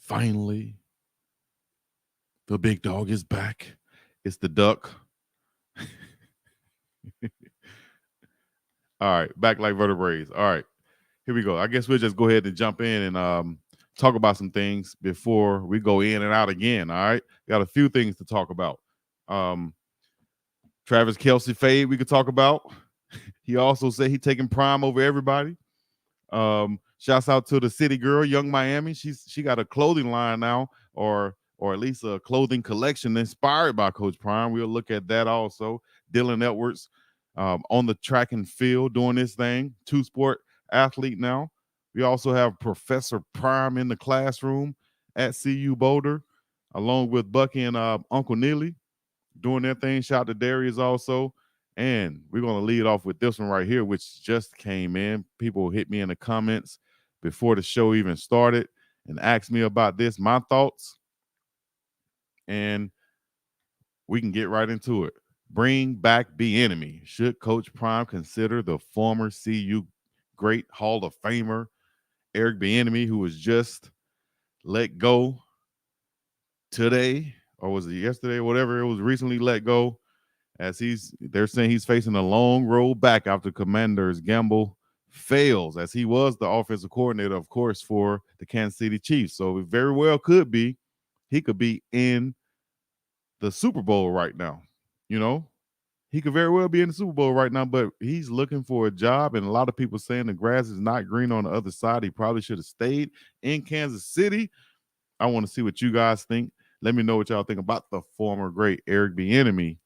Finally, the big dog is back. It's the duck. All right, back like vertebrae. All right, here we go. I guess we'll just go ahead and jump in and talk about some things before we go in and out again. All right, got a few things to talk about. Travis Kelce fade we could talk about. He also said he taking prime over everybody. Shouts out to the city girl, Young Miami. She got a clothing line now, or at least a clothing collection inspired by Coach Prime. We'll look at that also. Dylan Edwards on the track and field doing this thing, two-sport athlete now. We also have Professor Prime in the classroom at CU Boulder, along with Bucky and Uncle Neely doing their thing. Shout out to Darius also. And we're going to lead off with this one right here, which just came in. People hit me in the comments before the show even started and asked me about this, my thoughts. And we can get right into it. Bring back Bieniemy. Should Coach Prime consider the former CU great Hall of Famer Eric Bieniemy, who was just let go today, or was it yesterday, whatever, it was recently let go, as they're saying he's facing a long road back after Commanders gamble fails, as he was the offensive coordinator, of course, for the Kansas City Chiefs. So it very well could be he could be in the Super Bowl right now. You know, he could very well be in the Super Bowl right now, but he's looking for a job, and a lot of people saying the grass is not green on the other side. He probably should have stayed in Kansas City. I want to see what you guys think. Let me know what y'all think about the former great Eric Bieniemy,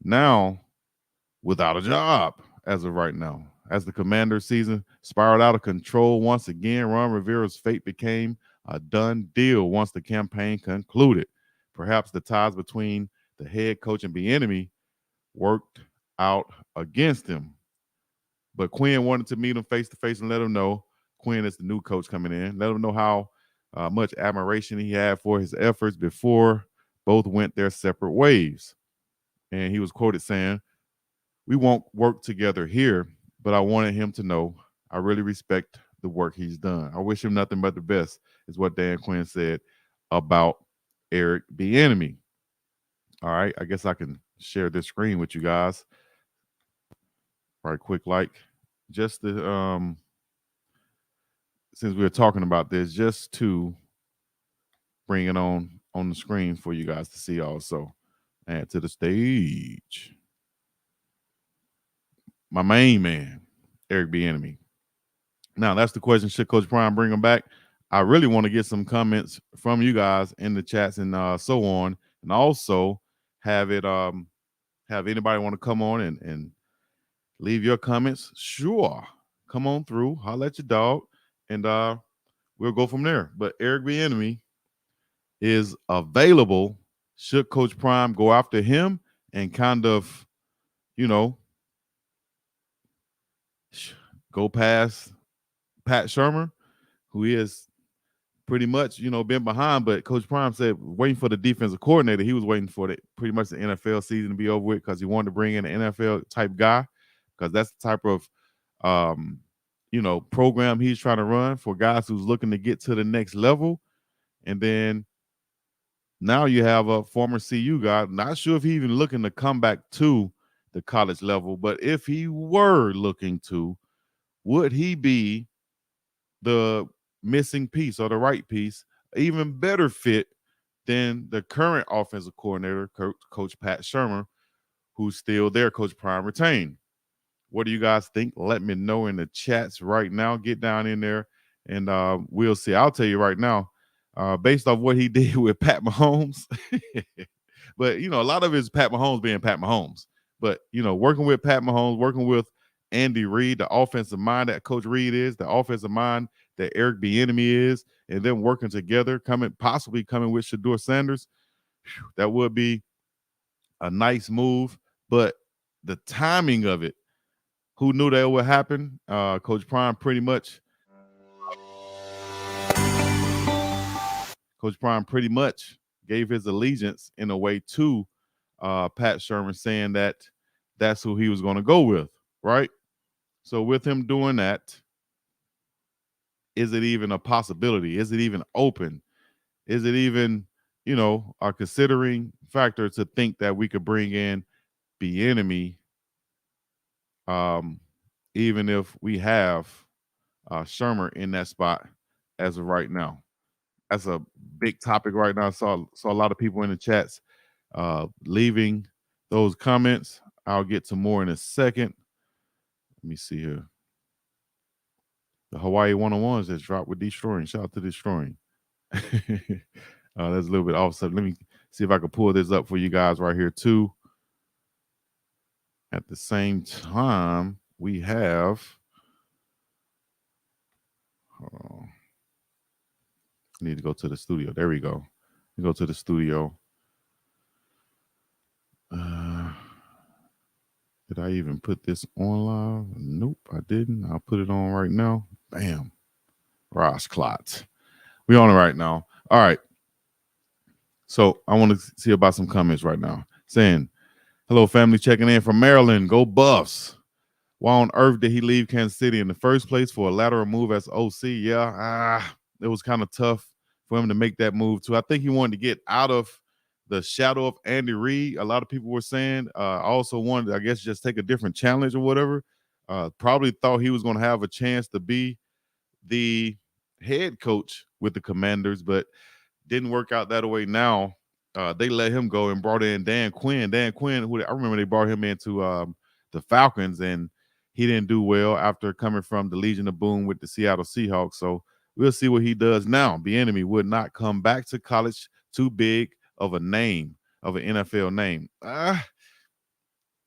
now without a job as of right now. As the Commanders season spiraled out of control once again, Ron Rivera's fate became a done deal once the campaign concluded. Perhaps the ties between the head coach and Bieniemy worked out against him. But Quinn wanted to meet him face to face and let him know. Quinn is the new coach coming in. Let him know how much admiration he had for his efforts before both went their separate ways. And he was quoted saying, "We won't work together here, but I wanted him to know I really respect the work he's done. I wish him nothing but the best," is what Dan Quinn said about Eric Bieniemy. All right, I guess I can share this screen with you guys right quick, like just the since we were talking about this, just to bring it on the screen for you guys to see also. Add to the stage my main man, Eric Bieniemy. Now, that's the question. Should Coach Prime bring him back? I really want to get some comments from you guys in the chats and so on. And also have anybody want to come on and leave your comments. Sure. Come on through. Holla at your dog. And we'll go from there. But Eric Bieniemy is available. Should Coach Prime go after him and kind of, go past Pat Shurmur, who is pretty much, been behind, but Coach Prime said waiting for the defensive coordinator. He was waiting for pretty much the NFL season to be over with because he wanted to bring in an NFL type guy, because that's the type of program he's trying to run for guys who's looking to get to the next level. And then now you have a former CU guy, not sure if he even looking to come back to the college level, but if he were looking to, would he be the missing piece or the right piece, even better fit than the current offensive coordinator, Coach Pat Shurmur, who's still there, Coach Prime retained? What do you guys think? Let me know in the chats right now. Get down in there, and we'll see. I'll tell you right now, based off what he did with Pat Mahomes, but, a lot of it is Pat Mahomes being Pat Mahomes. But, working with Pat Mahomes, working with Andy Reid, the offensive mind that Coach Reid is, the offensive mind that Eric Bieniemy is, and then working together, possibly coming with Shedeur Sanders, that would be a nice move. But the timing of it, who knew that would happen? Coach Prime pretty much gave his allegiance in a way to Pat Shurmur, saying that that's who he was going to go with, right? So with him doing that, is it even a possibility? Is it even open Is it even, a considering factor to think that we could bring in Bieniemy, um, even if we have Shermer in that spot as of right now? That's a big topic right now. I saw a lot of people in the chats leaving those comments. I'll get to more in a second. Let me see here. The Hawaii 101s that dropped with Destroying. Shout out to Destroying. That's a little bit offset. Let me see if I can pull this up for you guys right here too. At the same time, we have. I need to go to the studio. There we go. We go to the studio. Did I even put this on live? Nope, I didn't. I'll put it on right now. Bam. Ross Klotz. We on it right now. All right. So I want to see about some comments right now. Saying, hello, family, checking in from Maryland. Go Buffs. Why on earth did he leave Kansas City in the first place for a lateral move as OC? Yeah, it was kind of tough for him to make that move too. I think he wanted to get out of the shadow of Andy Reid. A lot of people were saying. Also wanted to, I guess, just take a different challenge or whatever. Probably thought he was going to have a chance to be the head coach with the Commanders, but didn't work out that way. Now they let him go and brought in Dan Quinn. Dan Quinn, who I remember they brought him into the Falcons, and he didn't do well after coming from the Legion of Boom with the Seattle Seahawks. So we'll see what he does now. Bieniemy would not come back to college. Too big of a name, of an NFL name. A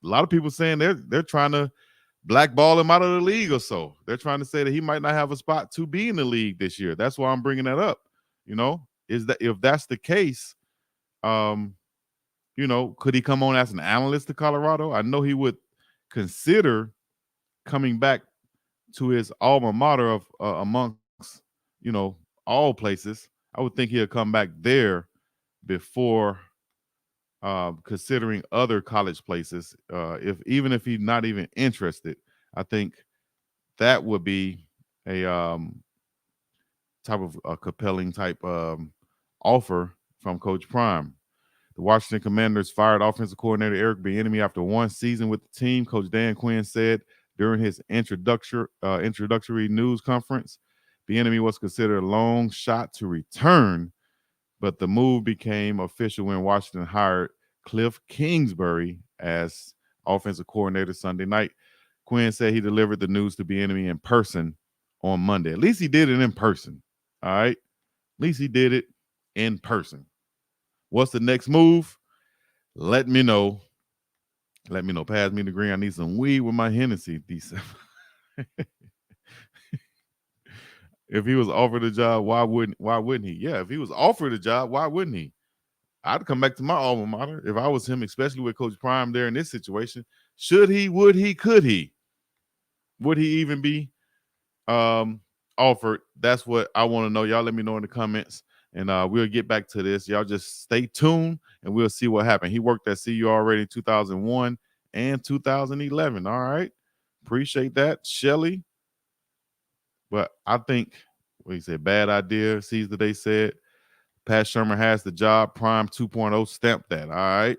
lot of people saying they're trying to blackball him out of the league or so. They're trying to say that he might not have a spot to be in the league this year. That's why I'm bringing that up. Is that if that's the case, could he come on as an analyst to Colorado? I know he would consider coming back to his alma mater of amongst, all places. I would think he'll come back there before considering other college places. Even if he's not even interested, I think that would be a type of a compelling type offer from Coach Prime. The Washington Commanders fired offensive coordinator Eric Bieniemy after one season with the team. Coach Dan Quinn said during his introductory news conference, Bieniemy was considered a long shot to return, but the move became official when Washington hired Cliff Kingsbury as offensive coordinator Sunday night. Quinn said he delivered the news to Bieniemy in person on Monday. At least he did it in person. All right. At least he did it in person. What's the next move? Let me know. Let me know. Pass me the green. I need some weed with my Hennessy. If he was offered a job, why wouldn't he? Yeah, if he was offered a job, why wouldn't he? I'd come back to my alma mater if I was him, especially with Coach Prime there in this situation. Should he? Would he? Could he? Would he even be offered? That's what I want to know. Y'all let me know in the comments, and we'll get back to this. Y'all just stay tuned, and we'll see what happened. He worked at CU already in 2001 and 2011. All right. Appreciate that, Shelly. But I think what he said, bad idea. Sees that they said Pat Shermer has the job. Prime 2.0 stamped that. All right.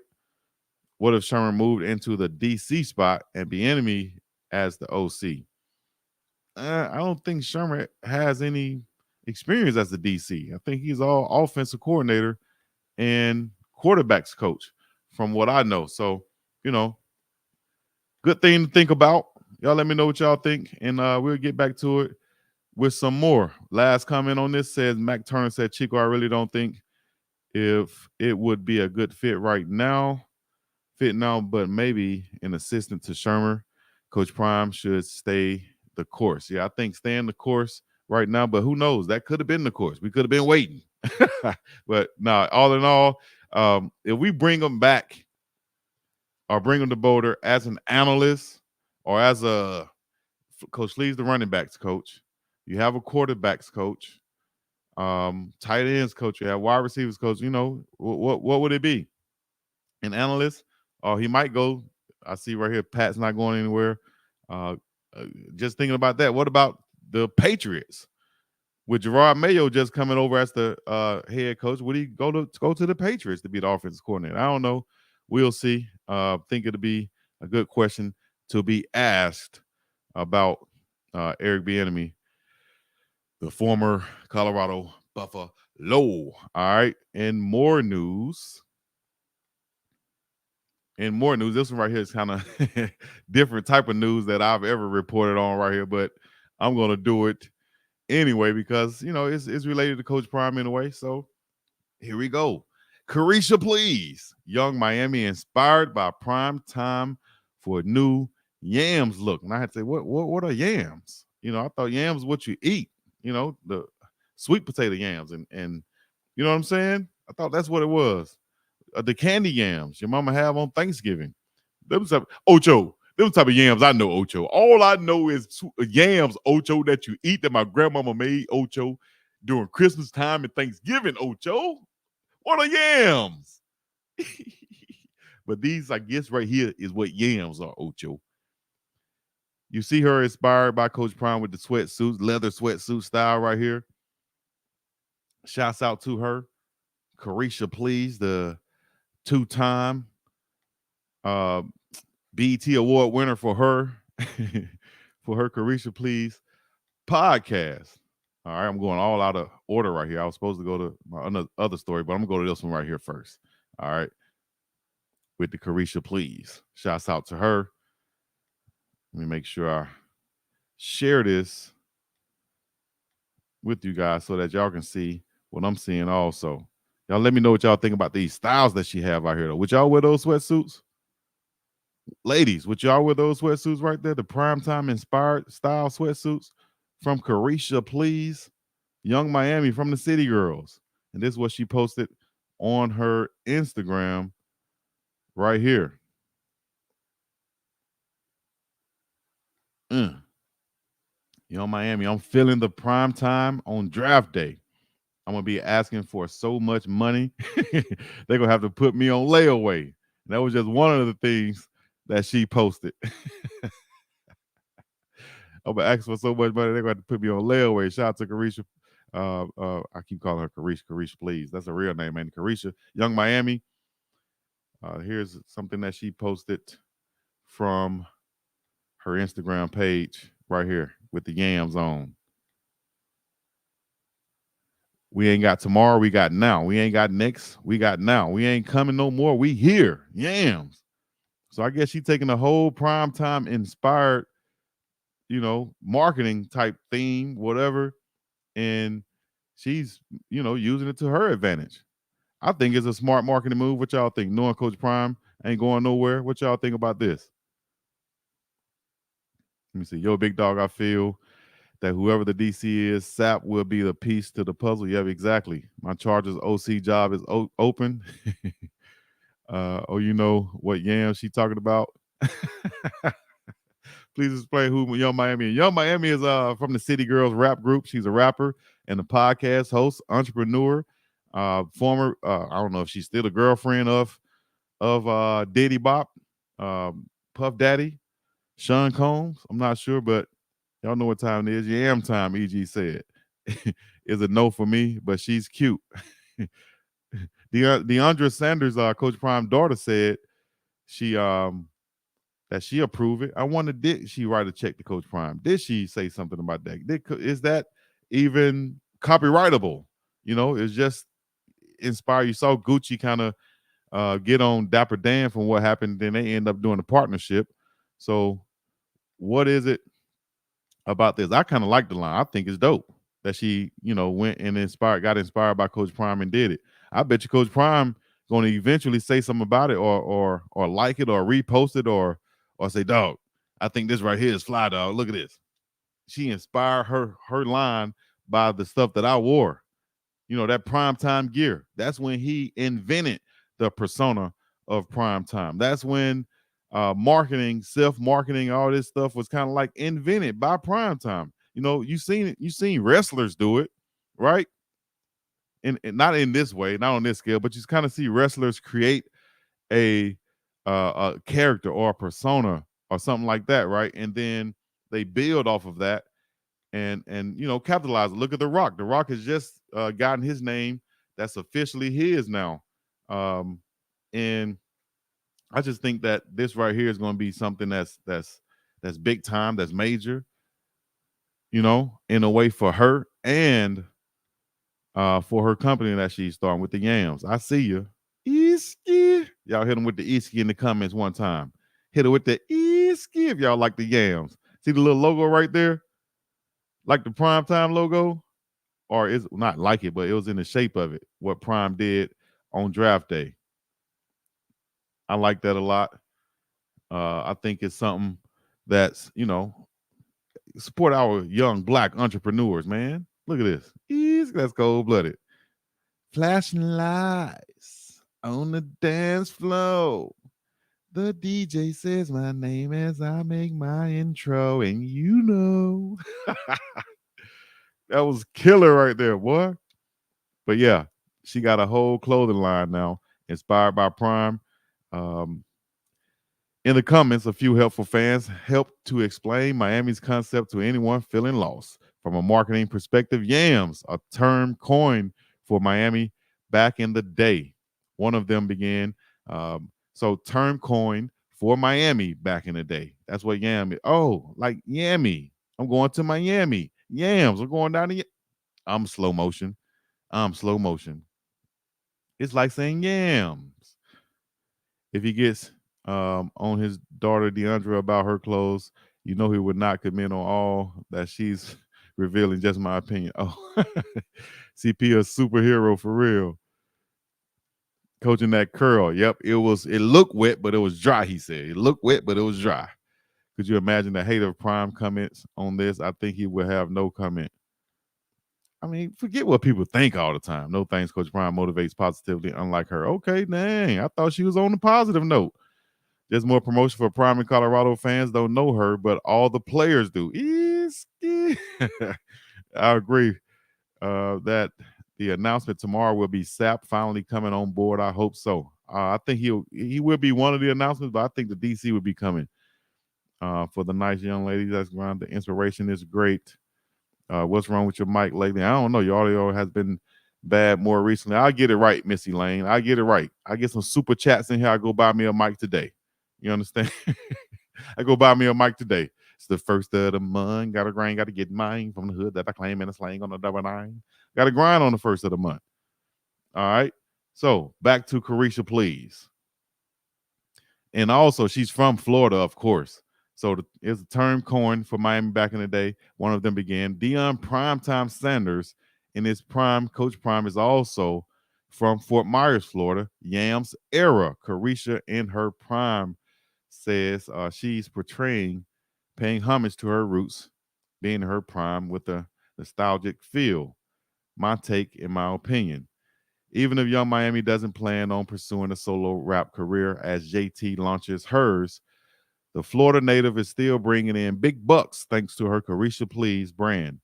What if Shermer moved into the DC spot and Bieniemy as the OC? I don't think Shermer has any experience as the DC. I think he's all offensive coordinator and quarterbacks coach from what I know. So, good thing to think about. Y'all let me know what y'all think, and we'll get back to it with some more. Last comment on this says, Mac Turner said, Chico, I really don't think if it would be a good fit now, but maybe an assistant to Shermer. Coach Prime should stay the course. Yeah, I think staying the course right now, but who knows? That could have been the course. We could have been waiting. But no, all in all, if we bring them back or bring them to Boulder as an analyst or as a coach leaves the running backs coach, you have a quarterbacks coach, tight ends coach, you have wide receivers coach, what would it be? An analyst? Oh, he might go. I see right here, Pat's not going anywhere. Just thinking about that. What about the Patriots? with Gerard Mayo just coming over as the head coach, would he go to the Patriots to be the offensive coordinator? I don't know. We'll see. Think it'll be a good question to be asked about Eric Bieniemy, the former Colorado Buffalo. All right. In more news, this one right here is kind of different type of news that I've ever reported on right here, but I'm going to do it anyway because, it's related to Coach Prime in a way. So here we go. Carisha, please. Young Miami inspired by prime time for a new yams look. And I had to say, what are yams? I thought yams what you eat, the sweet potato yams. And you know what I'm saying? I thought that's what it was. The candy yams your mama have on Thanksgiving. Them type, Ocho. Them type of yams I know, Ocho. All I know is yams, Ocho, that you eat that my grandmama made, Ocho, during Christmas time and Thanksgiving, Ocho. What are yams? But these, I guess, right here is what yams are, Ocho. You see her inspired by Coach Prime with the sweatsuits, leather sweatsuit style right here. Shouts out to her. Carisha, please, the two-time BET Award winner for her, Carisha, please podcast. All right, I'm going all out of order right here. I was supposed to go to my other story, but I'm going to go to this one right here first. All right, with the Carisha, please. Shouts out to her. Let me make sure I share this with you guys so that y'all can see what I'm seeing also. Y'all let me know what y'all think about these styles that she have out here, though. Would y'all wear those sweatsuits? Ladies, would y'all wear those sweatsuits right there? The primetime inspired style sweatsuits from Carisha, please. Young Miami from the City Girls. And this is what she posted on her Instagram right here. Young Miami, I'm feeling the prime time on draft day. I'm going to be asking for so much money. They're going to have to put me on layaway. And that was just one of the things that she posted. I'm going to ask for so much money, they're going to have to put me on layaway. Shout out to Carisha. I keep calling her Carisha. Carisha, please. That's a real name, man. Carisha, Young Miami. Here's something that she posted from her Instagram page right here with the yams on. We ain't got tomorrow, we got now. We ain't got next, we got now. We ain't coming no more, we here. Yams. So I guess she's taking the whole prime time inspired, marketing type theme, whatever, and she's, using it to her advantage. I think it's a smart marketing move. What y'all think? Knowing Coach Prime ain't going nowhere. What y'all think about this? Let me see. Yo, Big Dog, I feel that whoever the DC is, Sap will be the piece to the puzzle. Yeah, exactly. My Chargers OC job is open. You know what yam she talking about? Please explain who Young Miami is. Young Miami is from the City Girls rap group. She's a rapper and a podcast host, entrepreneur, former, I don't know if she's still a girlfriend of Diddy Bop, Puff Daddy, Sean Combs. I'm not sure, but y'all know what time it is. Yam time, EG said. Is a no for me, but she's cute. DeAndre Sanders, Coach Prime daughter, said she that she approved it. I wonder, did she write a check to Coach Prime? Did she say something about that? Is that even copyrightable? It's just inspire. You saw Gucci kind of get on Dapper Dan from what happened. Then they end up doing a partnership. So what is it about this? I kind of like the line. I think it's dope that she, went and got inspired by Coach Prime and did it. I bet you Coach Prime going to eventually say something about it or like it or repost it or say, dog, I think this right here is fly, dog. Look at this. She inspired her line by the stuff that I wore. That primetime gear. That's when he invented the persona of primetime. That's when marketing, self-marketing, all this stuff was kind of like invented by primetime. You seen wrestlers do it, right? And not in this way, not on this scale, but you kind of see wrestlers create a character or a persona or something like that, right? And then they build off of that and capitalize. Look at The Rock. The Rock has just gotten his name that's officially his now. And I just think that this right here is going to be something that's big time, that's major, in a way for her and for her company that she's starting with the Yams. I see you. Easky. Y'all hit him with the Easky in the comments one time. Hit it with the Easky if y'all like the Yams. See the little logo right there? Like the primetime logo? Or is not like it, but it was in the shape of it, what Prime did on draft day. I like that a lot. I think it's something that's, support our young black entrepreneurs, man. Look at this. Easy, that's cold-blooded. Flashing lights on the dance floor. The DJ says my name as I make my intro, and that was killer right there, boy. But yeah, she got a whole clothing line now, inspired by Prime. In the comments, a few helpful fans helped to explain Miami's concept to anyone feeling lost. From a marketing perspective, Yams, a term coined for Miami back in the day. One of them began, so term coined for Miami back in the day. That's what Yam is. Oh, like Yammy. I'm going to Miami. Yams, I'm going down to I'm slow motion. It's like saying yams. If he gets on his daughter Deandra about her clothes, he would not comment on all that she's revealing. Just my opinion. Oh, CP a superhero for real. Coaching that curl. Yep, it looked wet, but it was dry. He said it looked wet, but it was dry. Could you imagine the hate of Prime comments on this? I think he would have no comment. I mean, forget what people think all the time. No thanks, Coach Prime motivates positively, unlike her. Okay, dang. I thought she was on a positive note. There's more promotion for Prime and Colorado fans. Don't know her, but all the players do. I agree that the announcement tomorrow will be Sap finally coming on board. I hope so. I think he will be one of the announcements, but I think the DC will be coming for the nice young ladies. That's around. The inspiration is great. What's wrong with your mic lately? I don't know. Your audio has been bad more recently. I'll get it right, Missy Lane. I get it right. I get some super chats in here. I go buy me a mic today. You understand? I go buy me a mic today. It's the first of the month. Got to grind. Got to get mine from the hood that I claim in a slang on the double nine. Got to grind on the first of the month. All right. So back to Carisha, please. And also, she's from Florida, of course. So it's a term coined for Miami back in the day. One of them began. Deion Primetime Sanders in his prime, Coach Prime, is also from Fort Myers, Florida. Yams era. Carisha in her prime says she's paying homage to her roots, being in her prime with a nostalgic feel. My take, in my opinion. Even if Young Miami doesn't plan on pursuing a solo rap career as JT launches hers, the Florida native is still bringing in big bucks thanks to her Carisha Please brand.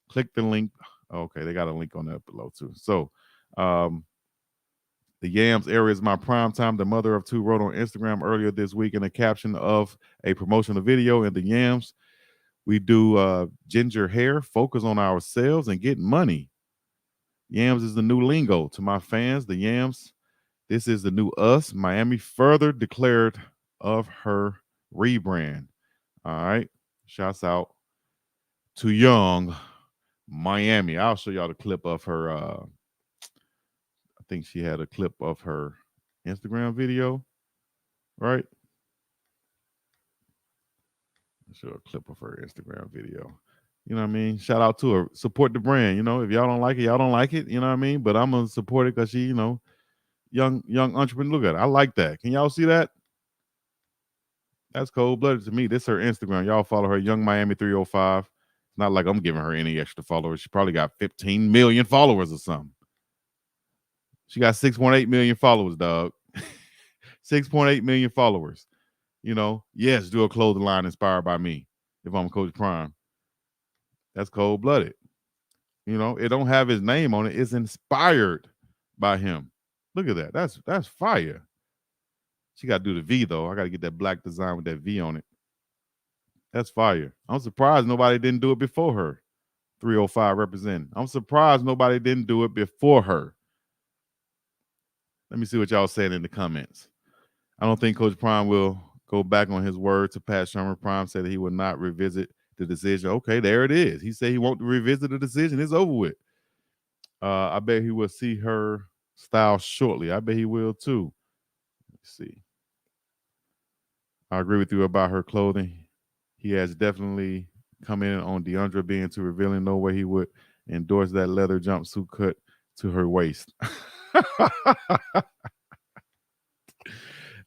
Click the link. Okay, they got a link on that below too. So, the Yams era is my prime time. The mother of two wrote on Instagram earlier this week in a caption of a promotional video. In the Yams, we do ginger hair, focus on ourselves, and get money. Yams is the new lingo to my fans. The Yams, this is the new us. Miami further declared of her rebrand. All right. Shouts out to Young Miami. I'll show y'all the clip of her. I think she had a clip of her Instagram video, right? I'll show a clip of her Instagram video. You know what I mean? Shout out to her. Support the brand. If y'all don't like it, y'all don't like it. You know what I mean? But I'm gonna support it because she, young entrepreneur. Look at it. I like that. Can y'all see that? That's cold-blooded to me. This is her Instagram. Y'all follow her, Young Miami 305. It's not like I'm giving her any extra followers. She probably got 15 million followers or something. She got 6.8 million followers, dog. 6.8 million followers. Yes, do a clothing line inspired by me if I'm Coach Prime. That's cold-blooded. It don't have his name on it. It's inspired by him. Look at that. That's fire. She got to do the V, though. I got to get that black design with that V on it. That's fire. I'm surprised nobody didn't do it before her. 305 representing. I'm surprised nobody didn't do it before her. Let me see what y'all saying in the comments. I don't think Coach Prime will go back on his word to Pat Shermer. Prime said that he will not revisit the decision. Okay, there it is. He said he won't revisit the decision. It's over with. I bet he will see her style shortly. I bet he will too. Let's see. I agree with you about her clothing. He has definitely come in on DeAndre being too revealing. No way he would endorse that leather jumpsuit cut to her waist.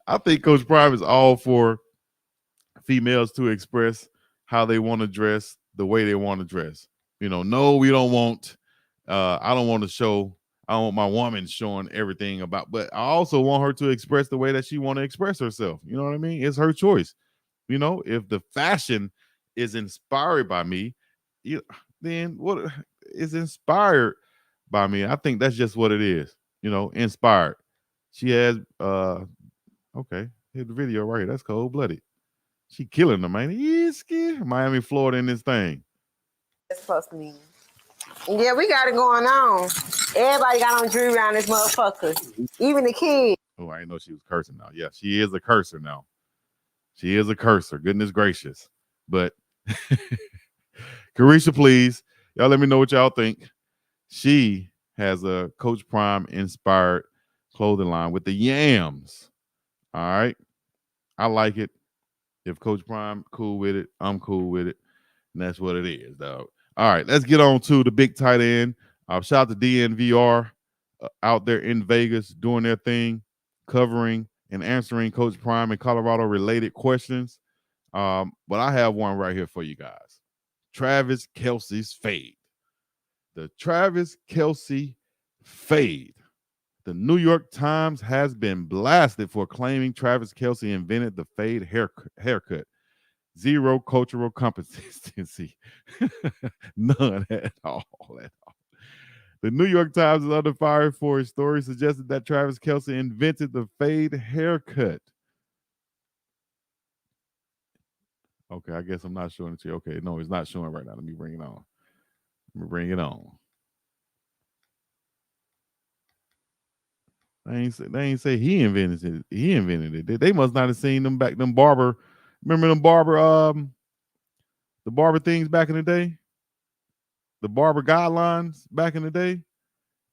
I think Coach Prime is all for females to express how they want to dress, the way they want to dress. No, we don't want, I don't want to show, I don't want my woman showing everything about, but I also want her to express the way that she want to express herself. You know what I mean? It's her choice. If the fashion is inspired by me, then what is inspired by me? I think that's just what it is. Inspired. She has, okay, here's the video right here. That's cold-blooded. She killing them, man. He's scared. Miami, Florida in this thing. It's supposed to mean. Yeah, we got it going on. Everybody got on jewelry around this motherfucker. Even the kids. Oh, I didn't know she was cursing now. Yeah, she is a cursor now. She is a cursor. Goodness gracious. But Carisha, please, y'all let me know what y'all think. She has a Coach Prime inspired clothing line with the yams. All right. I like it. If Coach Prime cool with it, I'm cool with it. And that's what it is, dog. All right, let's get on to the big tight end. Shout out to DNVR out there in Vegas doing their thing, covering and answering Coach Prime and Colorado related questions. But I have one right here for you guys. Travis Kelce's fade. The Travis Kelce fade. The New York Times has been blasted for claiming Travis Kelce invented the fade haircut. Zero cultural competency. None at all. The New York Times is under fire for a story suggesting that Travis Kelce invented the fade haircut. Okay, I guess I'm not showing it to you. Okay, no, it's not showing right now. Let me bring it on. They ain't say he invented it. He invented it. They must not have seen them barber. Remember them barber the barber things back in the day? The barber guidelines back in the day?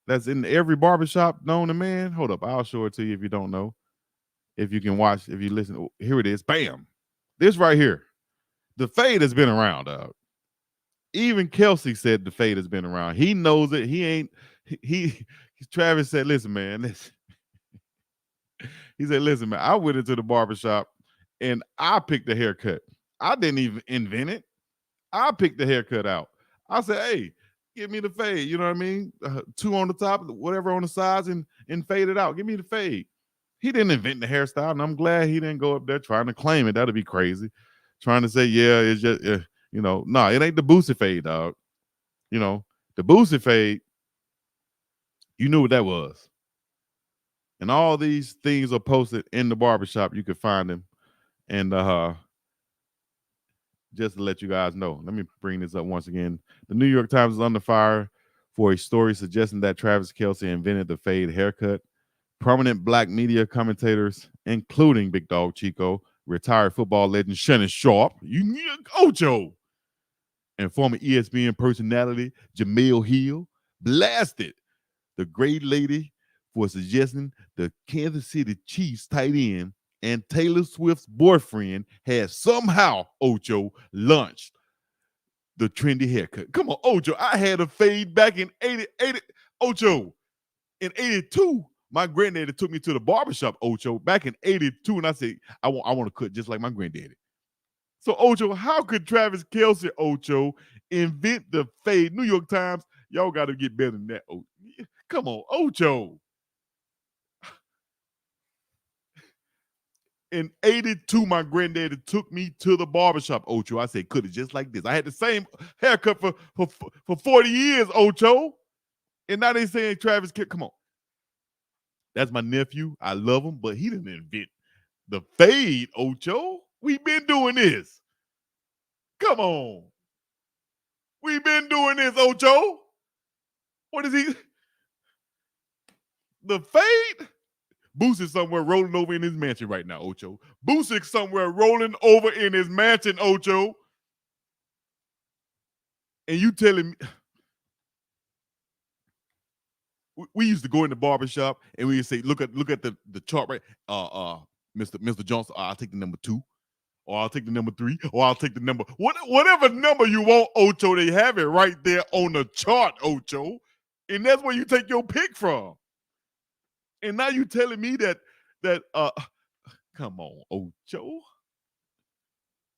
That's in every barbershop known to man. Hold up, I'll show it to you if you don't know. If you can watch, if you listen. Oh, here it is. Bam. This right here. The fade has been around, dog. Even Kelce said the fade has been around. He knows it. Travis said, listen, man, listen. He said, listen, man, I went into the barbershop and I picked the haircut. I didn't even invent it. I picked the haircut out. I said, hey, give me the fade. You know what I mean? 2 on the top, whatever on the sides, and fade it out. Give me the fade. He didn't invent the hairstyle, and I'm glad he didn't go up there trying to claim it. That'd be crazy. Trying to say, yeah, it's just, it ain't the Boosie fade, dog. The Boosie fade, you knew what that was. And all these things are posted in the barbershop. You could find them. And just to let you guys know, let me bring this up once again. The New York Times is under fire for a story suggesting that Travis Kelce invented the fade haircut. Prominent black media commentators, including BiggDoggChico, retired football legend Shannon Sharp, Ocho, and former ESPN personality Jamel Hill, blasted the great lady for suggesting the Kansas City Chiefs tight end and Taylor Swift's boyfriend had somehow, Ocho, launched the trendy haircut. Come on, Ocho. I had a fade back in 80 Ocho. In 82, my granddaddy took me to the barbershop, Ocho, back in 82, and I said, I want to cut just like my granddaddy. So, Ocho, how could Travis Kelce, Ocho, invent the fade? New York Times, y'all got to get better than that, Ocho. Come on, Ocho. In 82, my granddaddy took me to the barbershop, Ocho. I said, cut it just like this. I had the same haircut for 40 years, Ocho. And now they saying Travis, come on. That's my nephew. I love him, but he didn't invent the fade, Ocho. We've been doing this. Come on. We've been doing this, Ocho. What is he? The fade? Boost is somewhere rolling over in his mansion right now, Ocho. Boost is somewhere rolling over in his mansion, Ocho. And you telling me we used to go in the barbershop and we would say, look at the chart, right? Mr. Johnson, I'll take the number 2, or I'll take the number 3, or I'll take the number whatever number you want, Ocho. They have it right there on the chart, Ocho. And that's where you take your pick from. And now you telling me that come on, Ocho.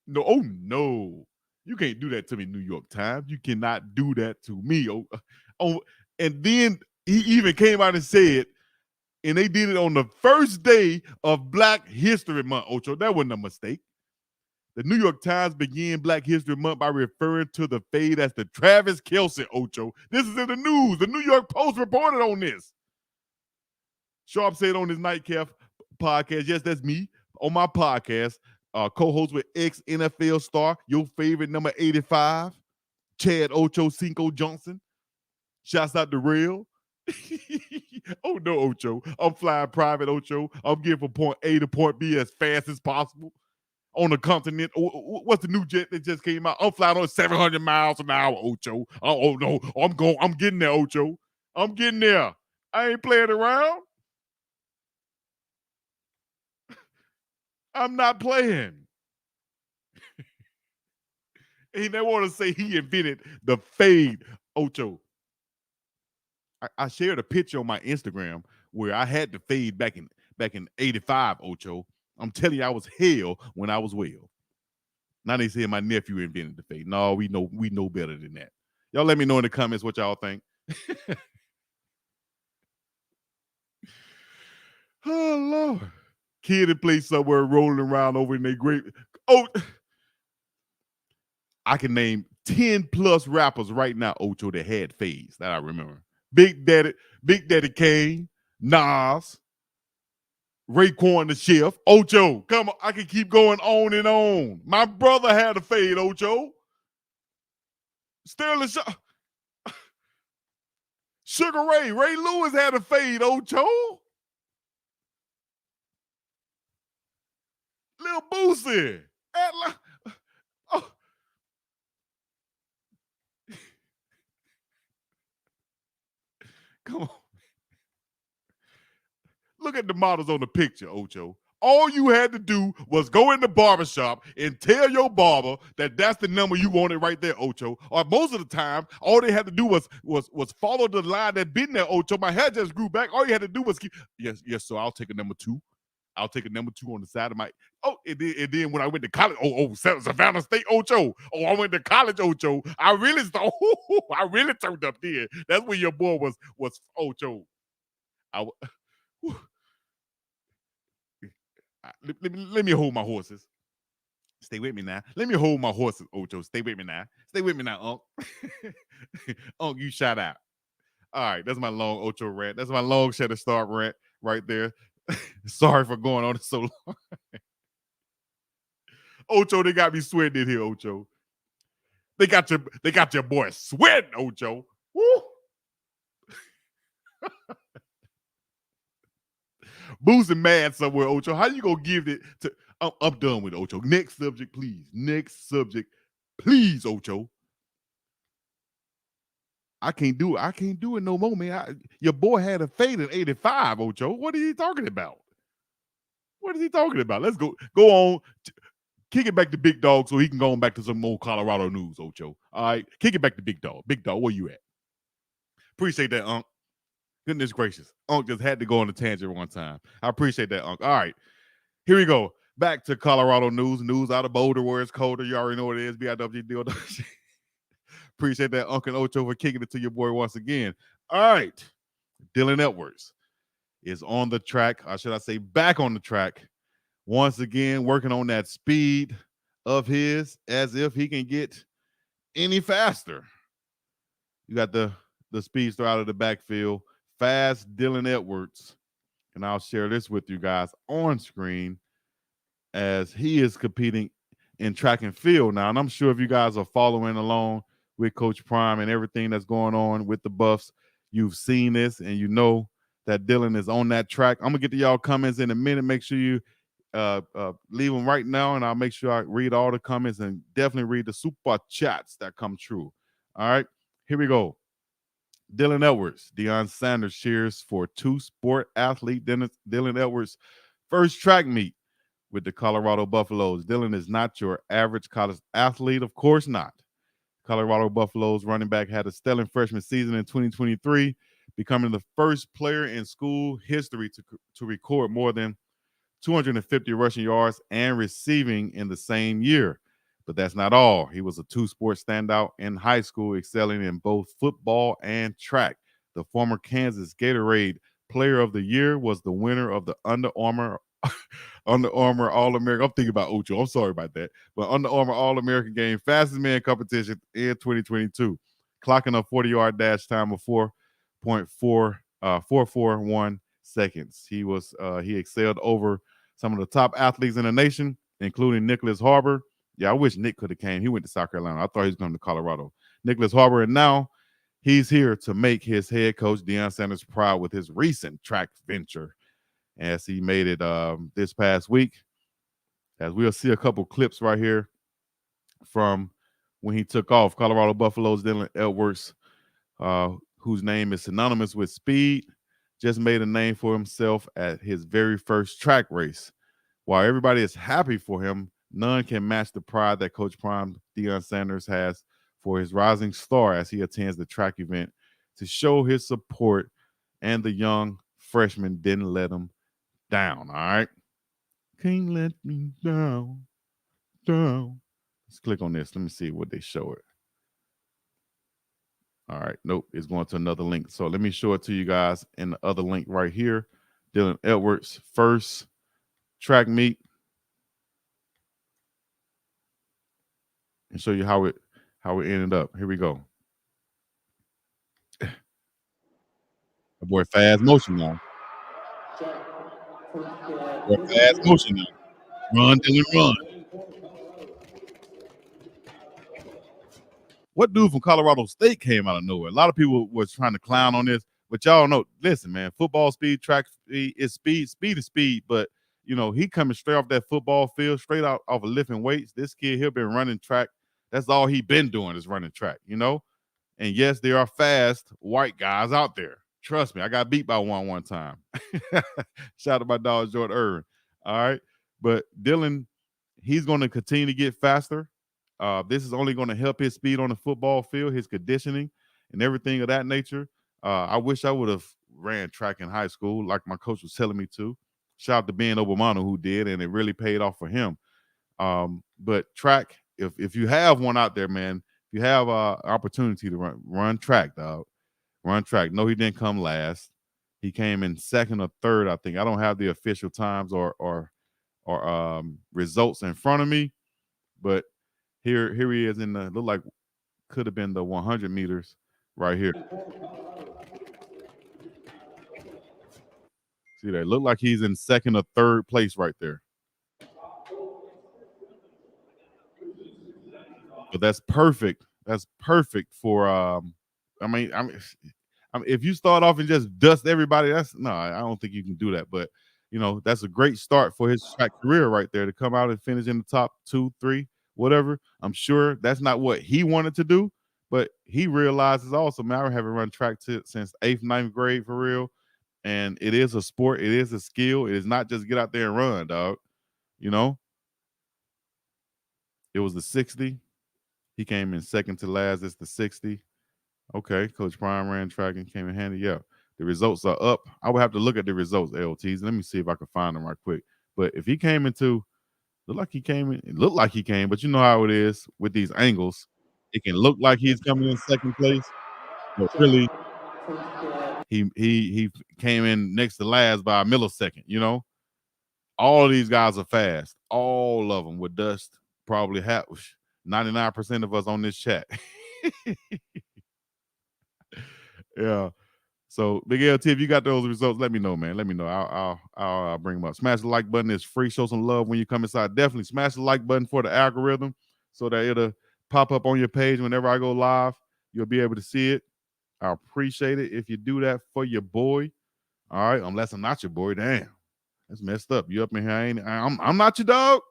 No, oh no. You can't do that to me, New York Times. You cannot do that to me. Oh, and then he even came out and said, and they did it on the first day of Black History Month, Ocho. That wasn't a mistake. The New York Times began Black History Month by referring to the fade as the Travis Kelce, Ocho. This is in the news. The New York Post reported on this. Sharp said on his Nightcap podcast, yes, that's me, on my podcast, co-host with ex-NFL star, your favorite number 85, Chad Ocho Cinco Johnson. Shouts out to Real. Oh, no, Ocho. I'm flying private, Ocho. I'm getting from point A to point B as fast as possible on the continent. What's the new jet that just came out? I'm flying on 700 miles an hour, Ocho. Oh, no. I'm getting there, Ocho. I'm getting there. I ain't playing around. I'm not playing. And they want to say he invented the fade, Ocho. I shared a picture on my Instagram where I had the fade back in 85, Ocho. I'm telling you, I was hell when I was well. Now they say my nephew invented the fade. No, we know better than that. Y'all let me know in the comments what y'all think. Oh, Lord. Kid in place somewhere rolling around over in their grave. Oh, I can name 10 plus rappers right now, Ocho, that had fades that I remember. Big Daddy Kane, Nas, Raekwon the Chef, Ocho. Come on, I can keep going on and on. My brother had a fade, Ocho. Sterling Sugar Ray Lewis had a fade, Ocho. Lil Boosie. Oh. Come on. Look at the models on the picture, Ocho. All you had to do was go in the barbershop and tell your barber that that's the number you wanted right there, Ocho. Or most of the time, all they had to do was follow the line that been there, Ocho. My hair just grew back. All you had to do was keep, yes, so I'll take a number 2. I'll take a number 2 on the side of my, and then when I went to college, Savannah State, Ocho. I went to college, Ocho. I really turned up there. That's when your boy was Ocho. Let me hold my horses. Stay with me now. Let me hold my horses, Ocho. Stay with me now. Stay with me now, Unc. Unc, you shout out. All right, that's my long Ocho rant. That's my long Shadow Star rant right there. Sorry for going on so long. Ocho, they got me sweating in here, Ocho. They got your boy sweating, Ocho. Woo! Boozing mad somewhere, Ocho. How you gonna give it to? I'm done with Ocho. Next subject, please. Next subject, please, Ocho. I can't do it. I can't do it no more, man. Your boy had a fade in 85, Ocho. What are you talking about? What is he talking about? Let's go on. Kick it back to BiggDoggg so he can go on back to some more Colorado news, Ocho. All right, kick it back to BiggDoggg. BiggDoggg, where you at? Appreciate that, Unc. Goodness gracious. Unc just had to go on a tangent one time. I appreciate that, Unc. All right, here we go. Back to Colorado news. News out of Boulder where it's colder. You already know what it is. BiggDoggChico. Appreciate that, Unc and Ocho, for kicking it to your boy once again. All right, Dylan Edwards is on the track, or should I say back on the track, once again working on that speed of his as if he can get any faster. You got the speedster out of the backfield, fast Dylan Edwards. And I'll share this with you guys on screen as he is competing in track and field now. And I'm sure if you guys are following along with Coach Prime and everything that's going on with the Buffs, you've seen this and you know that Dylan is on that track. I'm gonna get to y'all comments in a minute. Make sure you leave them right now, and I'll make sure I read all the comments and definitely read the super chats that come true. All right, here we go. Dylan Edwards, Deion Sanders cheers for two-sport athlete Dylan Edwards' first track meet with the Colorado Buffaloes. Dylan is not your average college athlete, of course not. Colorado Buffaloes running back had a stellar freshman season in 2023, becoming the first player in school history to record more than 250 rushing yards and receiving in the same year. But that's not all. He was a two-sport standout in high school, excelling in both football and track. The former Kansas Gatorade Player of the Year was the winner of the Under Armour All-American. I'm thinking about Ocho. I'm sorry about that. But Under Armour All-American Game Fastest Man competition in 2022, clocking a 40-yard dash time of 4.441 seconds. He excelled over some of the top athletes in the nation, including Nicholas Harbor. Yeah, I wish Nick could have came. He went to South Carolina. I thought he was going to Colorado. Nicholas Harbor, and now he's here to make his head coach Deion Sanders proud with his recent track venture, as he made it this past week. As we'll see a couple clips right here from when he took off. Colorado Buffaloes Dylan Edwards, whose name is synonymous with speed, just made a name for himself at his very first track race. While everybody is happy for him, none can match the pride that Coach Prime Deion Sanders has for his rising star as he attends the track event to show his support, and the young freshman didn't let him down. All right. Can't let me down. Let's click on this. Let me see what they show it. All right. Nope. It's going to another link. So let me show it to you guys in the other link right here. Dylan Edwards' first track meet. And show you how it ended up. Here we go. The boy fast motion now. Boy fast motion now. Run, Dylan, run. What dude from Colorado State came out of nowhere? A lot of people was trying to clown on this, but y'all know, listen, man, football speed, track speed is speed. Speed is speed, but you know, he coming straight off that football field, straight out off of lifting weights. This kid, he'll been running track. That's all he been doing is running track, you know? And yes, there are fast white guys out there. Trust me, I got beat by one time. Shout out to my dog, Jordan Irvin. All right. But Dylan, he's going to continue to get faster. This is only going to help his speed on the football field, his conditioning, and everything of that nature. I wish I would have ran track in high school like my coach was telling me to. Shout out to Ben Obamano who did, and it really paid off for him. But track, if you have one out there, man, if you have an opportunity to run track, dog, run track. No, he didn't come last. He came in second or third, I think. I don't have the official times or results in front of me, but here he is in the look like could have been the 100 meters right here. See that? Look like he's in second or third place right there. But that's perfect. That's perfect for I mean, if you start off and just dust everybody, I don't think you can do that. But you know, that's a great start for his track career right there to come out and finish in the top 2, 3, whatever. I'm sure that's not what he wanted to do, but he realizes also, man, I haven't run track since 8th, 9th grade for real. And it is a sport, it is a skill. It is not just get out there and run, dog. You know, it was the 60. He came in second to last. It's the 60. Okay, Coach Prime ran track and came in handy. Yeah, the results are up. I would have to look at the results, LTs. Let me see if I can find them right quick. But if he came into, it looked like he came, but you know how it is with these angles. It can look like he's coming in second place, but really he came in next to last by a millisecond, you know. All of these guys are fast. All of them with dust. Probably 99% of us on this chat. Yeah. So Big LT, if you got those results, let me know, man. Let me know. I'll bring them up. Smash the like button. It's free. Show some love when you come inside. Definitely smash the like button for the algorithm so that it'll pop up on your page whenever I go live. You'll be able to see it. I appreciate it if you do that for your boy. All right, unless I'm not your boy. Damn, that's messed up. You up in here? I'm not your dog.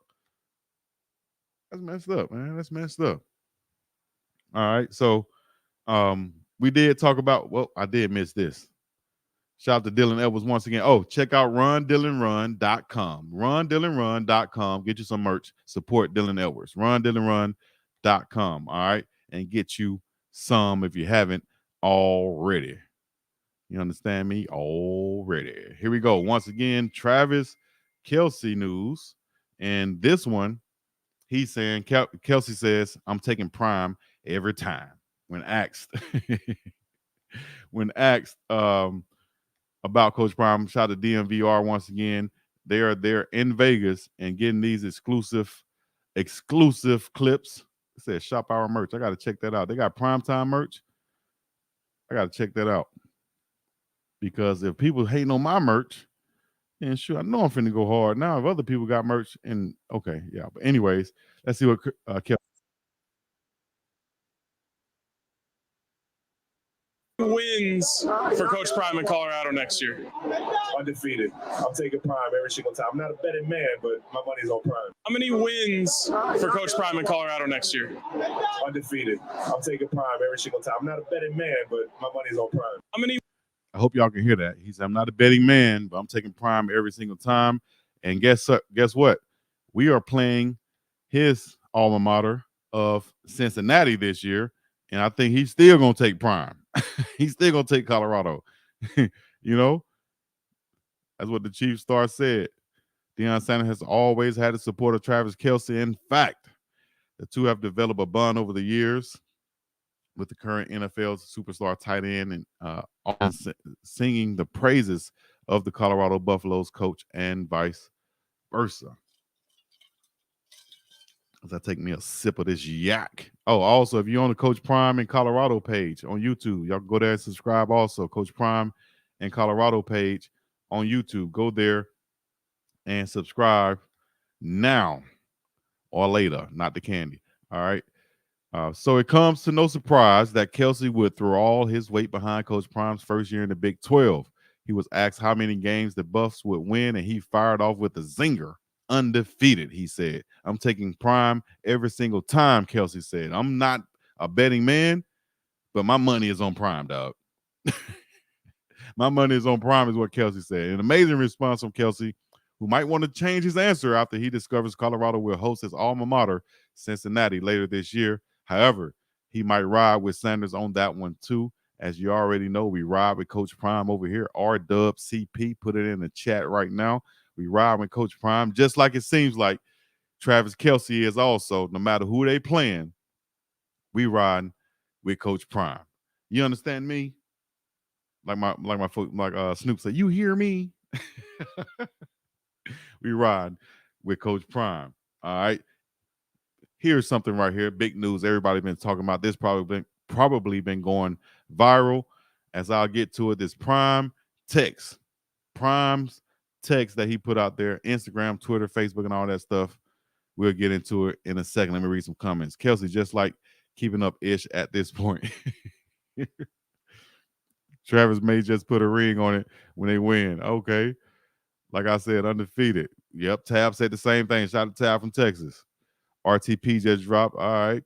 That's messed up, man. That's messed up. All right, so we did talk about. Well, I did miss this. Shout out to Dylan Edwards once again. Oh, check out rundylanrun.com. Rundylanrun.com. Get you some merch. Support Dylan Edwards. Rundylanrun.com. All right, and get you some if you haven't already. You understand me? Already. Here we go. Once again, Travis Kelce news. And this one, he's saying, Kelce says, I'm taking prime every time. When asked, about Coach Prime, shout out to DMVR once again. They're in Vegas and getting these exclusive clips. It says shop our merch. I got to check that out. They got primetime merch. I got to check that out. Because if people hating on my merch, then sure, I know I'm finna go hard. Now, if other people got merch, and okay, yeah. But anyways, let's see what Kelce wins for Coach Prime in Colorado next year. Undefeated. I'm taking Prime every single time. I'm not a betting man, but my money's on Prime. How many wins for Coach Prime in Colorado next year? Undefeated. I'm taking Prime every single time. I'm not a betting man, but my money's on Prime. How many? I hope y'all can hear that. He said, I'm not a betting man, but I'm taking prime every single time. And guess what? We are playing his alma mater of Cincinnati this year. And I think he's still going to take prime. He's still going to take Colorado. You know, that's what the Chief star said. Deion Sanders has always had the support of Travis Kelce. In fact, the two have developed a bond over the years with the current NFL superstar tight end and singing the praises of the Colorado Buffaloes coach and vice versa. As I take me a sip of this yak. Oh, also, if you're on the Coach Prime in Colorado page on YouTube, y'all can go there and subscribe also. Coach Prime and Colorado page on YouTube. Go there and subscribe now or later, not the candy. All right. So it comes to no surprise that Kelce would throw all his weight behind Coach Prime's first year in the Big 12. He was asked how many games the Buffs would win, and he fired off with a zinger. Undefeated, he said. I'm taking Prime every single time, Kelce said. I'm not a betting man, but my money is on Prime, dog. My money is on Prime is what Kelce said. An amazing response from Kelce, who might want to change his answer after he discovers Colorado will host his alma mater, Cincinnati, later this year. However, he might ride with Sanders on that one too. As you already know, we ride with Coach Prime over here. RWCP, put it in the chat right now. We ride with Coach Prime, just like it seems like Travis Kelce is also. No matter who they playing, we ride with Coach Prime. You understand me? Like Snoop said, you hear me? We ride with Coach Prime. All right. Here's something right here. Big news. Everybody been talking about this. Probably been going viral. As I'll get to it, this Prime's text that he put out there, Instagram, Twitter, Facebook, and all that stuff. We'll get into it in a second. Let me read some comments. Kelce, just like keeping up ish at this point. Travis may just put a ring on it when they win. Okay. Like I said, undefeated. Yep. Tab said the same thing. Shout out to Tab from Texas. RTP just dropped. All right.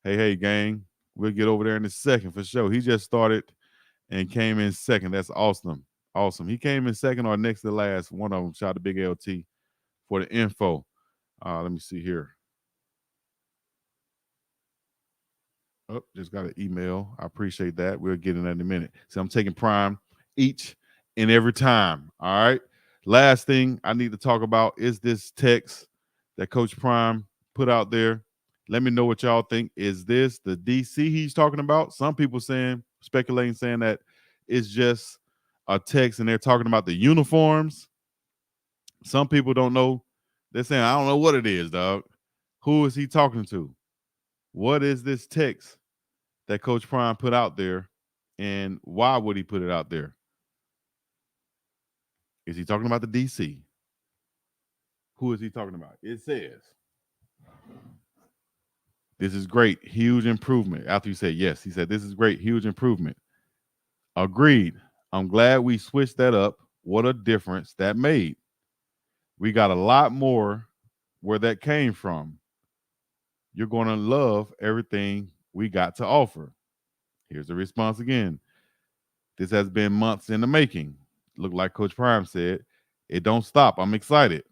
Hey, gang. We'll get over there in a second for sure. He just started and came in second. That's awesome. Awesome. He came in second or next to last. One of them. Shout out to Big LT for the info. Let me see here. Oh, just got an email. I appreciate that. We'll get in that in a minute. So I'm taking Prime each and every time. All right. Last thing I need to talk about is this text that Coach Prime put out there. Let me know what y'all think. Is this the DC he's talking about? Some people speculating, saying that it's just a text and they're talking about the uniforms. Some people don't know. They're saying, I don't know what it is, dog. Who is he talking to? What is this text that Coach Prime put out there And why would he put it out there? Is he talking about the DC? Who is he talking about? It says, this is great, huge improvement. After you said yes, he said, this is great, huge improvement. Agreed. I'm glad we switched that up. What a difference that made. We got a lot more where that came from. You're going to love everything we got to offer. Here's the response again. This has been months in the making. Look like Coach Prime said, it don't stop. I'm excited.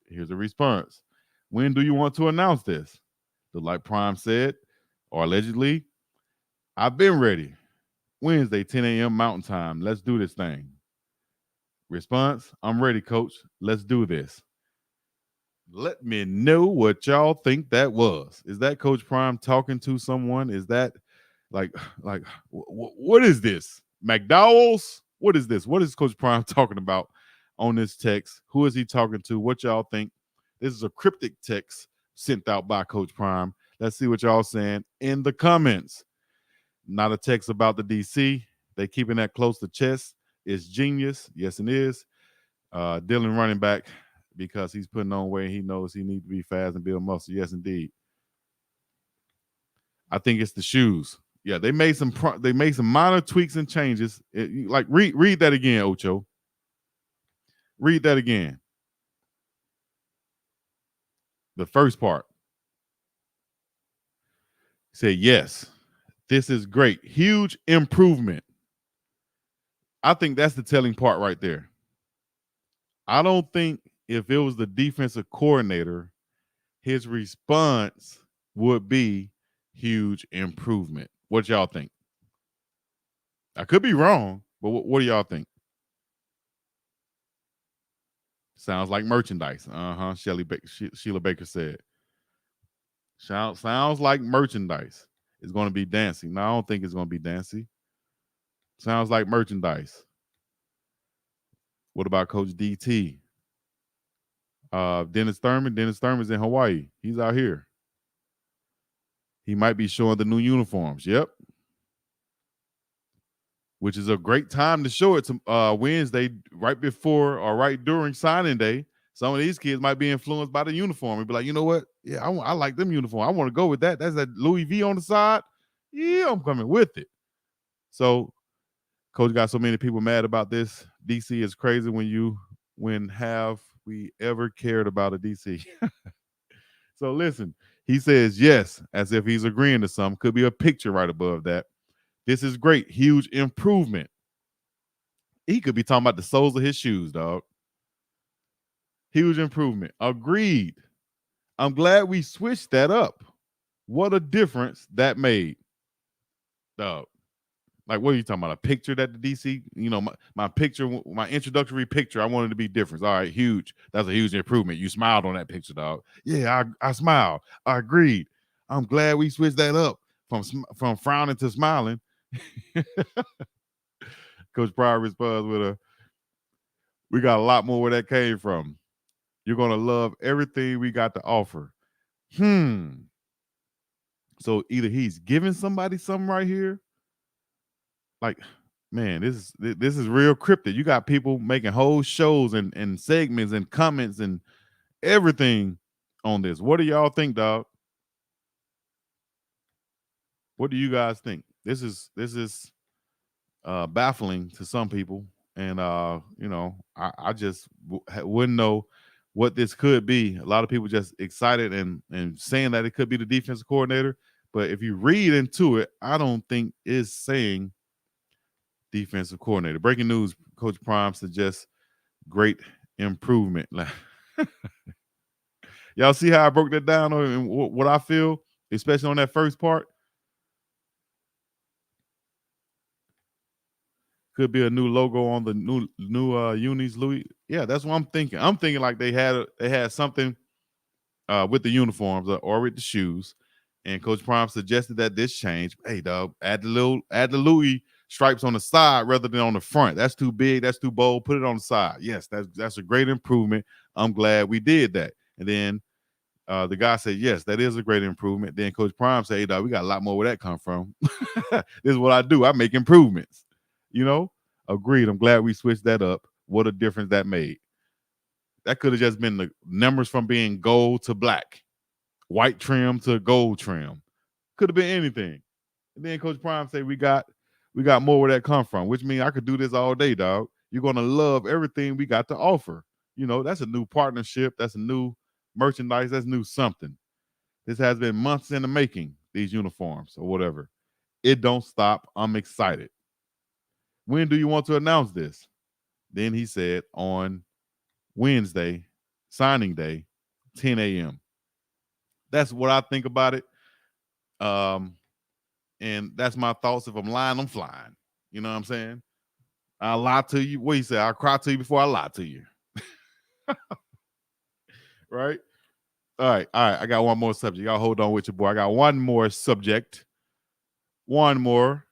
Here's the response. When do you want to announce this? Look like Prime said, or allegedly, I've been ready. Wednesday, 10 a.m. Mountain Time. Let's do this thing. Response, I'm ready, Coach. Let's do this. Let me know what y'all think that was. Is that Coach Prime talking to someone? Is that what is this? McDowell's? What is this? What is Coach Prime talking about on this text? Who is he talking to? What y'all think? This is a cryptic text sent out by Coach Prime. Let's see what y'all saying in the comments. Not a text about the DC. They keeping that close to chest. It's genius. Yes, it is. Dylan running back because he's putting on weight. He knows he needs to be fast and build muscle. Yes, indeed. I think it's the shoes. Yeah, they made some minor tweaks and changes. Read that again, Ocho. Read that again. The first part. Say yes. This is great. Huge improvement. I think that's the telling part right there. I don't think if it was the defensive coordinator, his response would be huge improvement. What y'all think? I could be wrong, but what do y'all think? Sounds like merchandise. Sheila Baker said. Sounds like merchandise. It's going to be dancing. No, I don't think it's going to be dancing. Sounds like merchandise. What about Coach DT? Dennis Thurman. Dennis Thurman's in Hawaii. He's out here. He might be showing the new uniforms. Yep. Which is a great time to show it to Wednesday, right before or right during signing day. Some of these kids might be influenced by the uniform and be like, you know what? Yeah, I like them uniform. I want to go with that. That's that Louis V on the side. Yeah, I'm coming with it. So, Coach got so many people mad about this. DC is crazy when have we ever cared about a DC? So listen, he says yes, as if he's agreeing to something. Could be a picture right above that. This is great. Huge improvement. He could be talking about the soles of his shoes, dog. Huge improvement. Agreed. I'm glad we switched that up. What a difference that made. Dog. Like, what are you talking about? A picture that the DC, my picture, my introductory picture, I wanted to be different. All right, huge. That's a huge improvement. You smiled on that picture, dog. Yeah, I smiled. I agreed. I'm glad we switched that up from frowning to smiling. Coach Pryor responds with we got a lot more where that came from. You're going to love everything we got to offer. So either he's giving somebody something right here. Like, man, this is real cryptic. You got people making whole shows and segments and comments and everything on this. What do y'all think, dog? What do you guys think? This is baffling to some people, and I just wouldn't know what this could be. A lot of people just excited and saying that it could be the defensive coordinator, but if you read into it, I don't think it's saying defensive coordinator. Breaking news: Coach Prime suggests great improvement. Y'all see how I broke that down and what I feel, especially on that first part? Could be a new logo on the new unis, Louis. Yeah, that's what I'm thinking. I'm thinking like they had something with the uniforms or with the shoes, and Coach Prime suggested that this change. Hey, dog, add the Louis stripes on the side rather than on the front. That's too big. That's too bold. Put it on the side. Yes, that's a great improvement. I'm glad we did that. And then The guy said, yes, that is a great improvement. Then Coach Prime said, hey, dog, we got a lot more where that come from. This is what I do. I make improvements. Agreed. I'm glad we switched that up. What a difference that made. That could have just been the numbers from being gold to black, white trim to gold trim. Could have been anything. And then Coach Prime said, we got more where that come from, which means I could do this all day, dog. You're going to love everything we got to offer. That's a new partnership. That's a new merchandise. That's new something. This has been months in the making, these uniforms or whatever. It don't stop. I'm excited. When do you want to announce this? Then he said on Wednesday, signing day, 10 a.m. That's what I think about it. And that's my thoughts. If I'm lying, I'm flying. You know what I'm saying? I'll lie to you. What do you say? I'll cry to you before I lie to you. Right? All right. I got one more subject. Y'all hold on with your boy. I got one more subject. One more.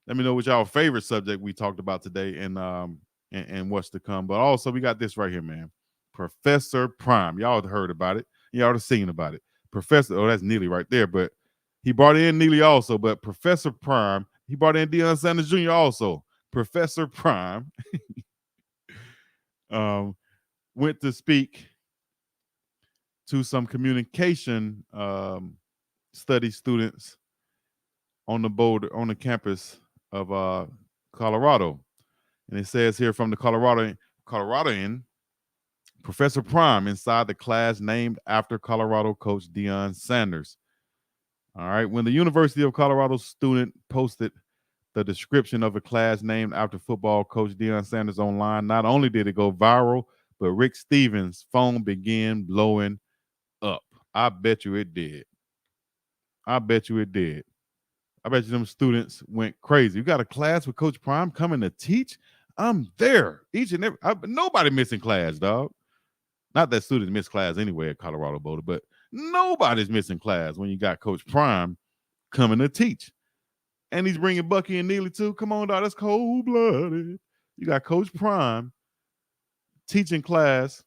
Let me know what y'all favorite subject we talked about today and what's to come. But also, we got this right here, man. Professor Prime. Y'all heard about it. Y'all have seen about it. Professor, that's Neely right there. But he brought in Neely also. But Professor Prime, he brought in Deion Sanders Jr. also. Professor Prime went to speak to some communication study students on the campus of Colorado. And it says here from the Coloradoan, Professor Prime inside the class named after Colorado coach Deion Sanders. All right. When the University of Colorado student posted the description of a class named after football coach Deion Sanders online, not only did it go viral, but Rick Stevens' phone began blowing up. I bet you it did. I bet you them students went crazy. You got a class with Coach Prime coming to teach? I'm there. Nobody missing class, dog. Not that students miss class anyway at Colorado Boulder, but nobody's missing class when you got Coach Prime coming to teach. And he's bringing Bucky and Neely too. Come on, dog. That's cold-blooded. You got Coach Prime teaching class.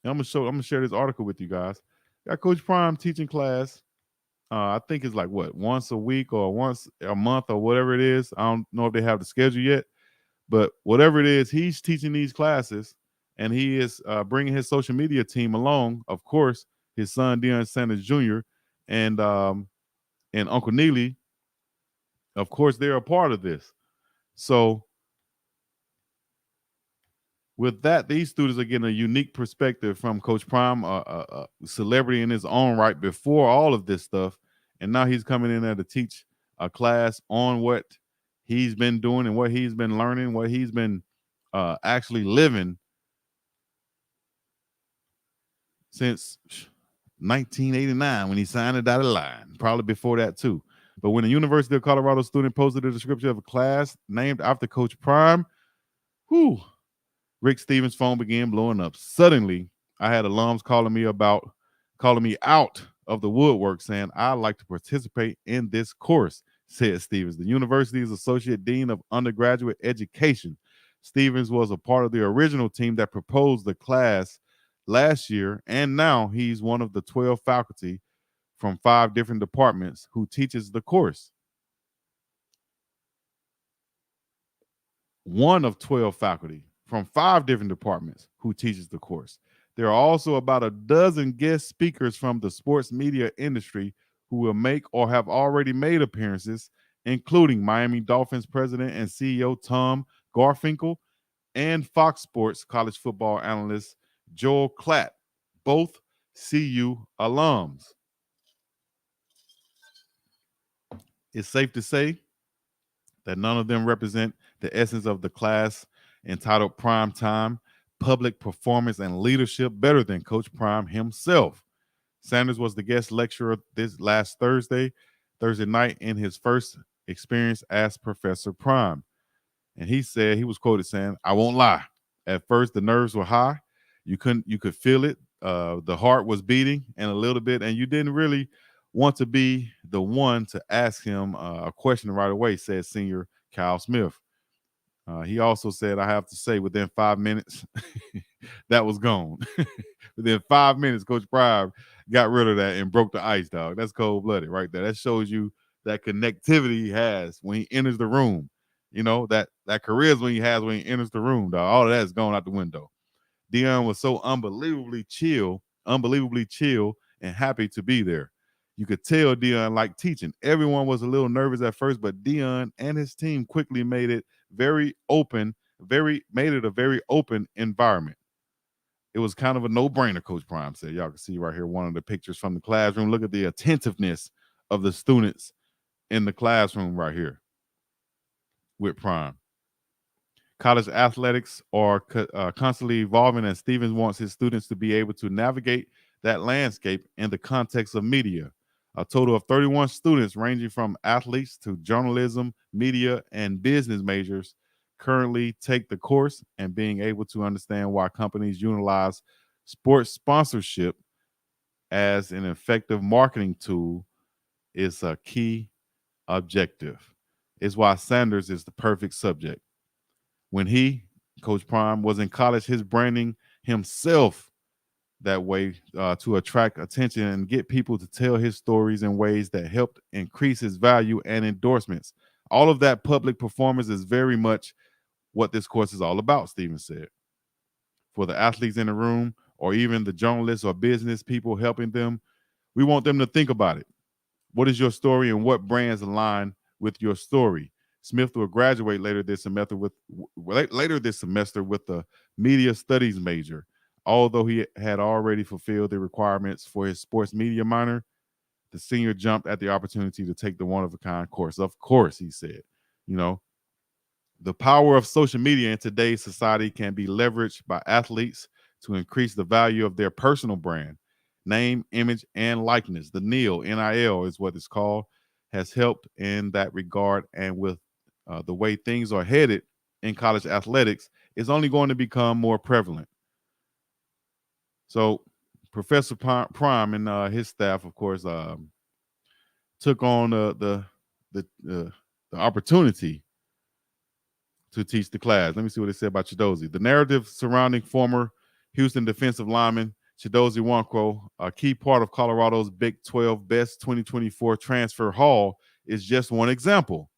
And I'm gonna share this article with you guys. Got Coach Prime teaching class. I think it's like once a week or once a month or whatever it is. I don't know if they have the schedule yet, but whatever it is, he's teaching these classes, and he is bringing his social media team along. Of course, his son Deion Sanders Jr. and Uncle Neely. Of course, they're a part of this. So with that, these students are getting a unique perspective from Coach Prime, a celebrity in his own right before all of this stuff. And now he's coming in there to teach a class on what he's been doing and what he's been learning, what he's been actually living since 1989 when he signed the dotted line, probably before that too. But when the University of Colorado student posted a description of a class named after Coach Prime, Rick Stevens' phone began blowing up. Suddenly, I had alums calling me out of the woodwork saying, I'd like to participate in this course, said Stevens. The university's associate dean of undergraduate education. Stevens was a part of the original team that proposed the class last year, and now he's one of the 12 faculty from 5 different departments who teaches the course. One of 12 faculty from 5 different departments who teaches the course. There are also about a dozen guest speakers from the sports media industry who will make or have already made appearances, including Miami Dolphins president and CEO Tom Garfinkel and Fox Sports college football analyst Joel Klatt, both CU alums. It's safe to say that none of them represent the essence of the class entitled Prime Time, Public Performance and Leadership better than Coach Prime himself. Sanders was the guest lecturer this last Thursday night in his first experience as Professor Prime. And he said, he was quoted saying, I won't lie. At first, the nerves were high. You could feel it. The heart was beating and a little bit, and you didn't really want to be the one to ask him a question right away, said senior Kyle Smith. He also said, I have to say, within 5 minutes, that was gone. Within 5 minutes, Coach Prime got rid of that and broke the ice, dog. That's cold-blooded right there. That shows you that connectivity he has when he enters the room. You know, that charisma he has when he enters the room, dog. All of that is going out the window. Deion was so unbelievably chill and happy to be there. You could tell Deion liked teaching. Everyone was a little nervous at first, but Deion and his team quickly made it very open, made it a very open environment. It was kind of a no-brainer, Coach Prime said. Y'all can see right here one of the pictures from the classroom. Look at the attentiveness of the students in the classroom right here with Prime. College athletics are constantly evolving, and Stevens wants his students to be able to navigate that landscape in the context of media. A total of 31 students ranging from athletes to journalism, media, and business majors currently take the course, and being able to understand why companies utilize sports sponsorship as an effective marketing tool is a key objective. It's why Sanders is the perfect subject. When he, Coach Prime, was in college, his branding himself that way to attract attention and get people to tell his stories in ways that helped increase his value and endorsements. All of that public performance is very much what this course is all about, Stevens said. For the athletes in the room, or even the journalists or business people helping them, we want them to think about it. What is your story and what brands align with your story? Smith will graduate later this semester with the media studies major. Although he had already fulfilled the requirements for his sports media minor, the senior jumped at the opportunity to take the one-of-a-kind course. Of course, he said, you know, the power of social media in today's society can be leveraged by athletes to increase the value of their personal brand, name, image, and likeness. The NIL is what it's called, has helped in that regard, and with the way things are headed in college athletics, is only going to become more prevalent. So Professor Prime and his staff, of course, took on the opportunity to teach the class. Let me see what it said about Chidozie. The narrative surrounding former Houston defensive lineman Chidozie Nwankwo, a key part of Colorado's Big 12 Best 2024 transfer haul, is just one example.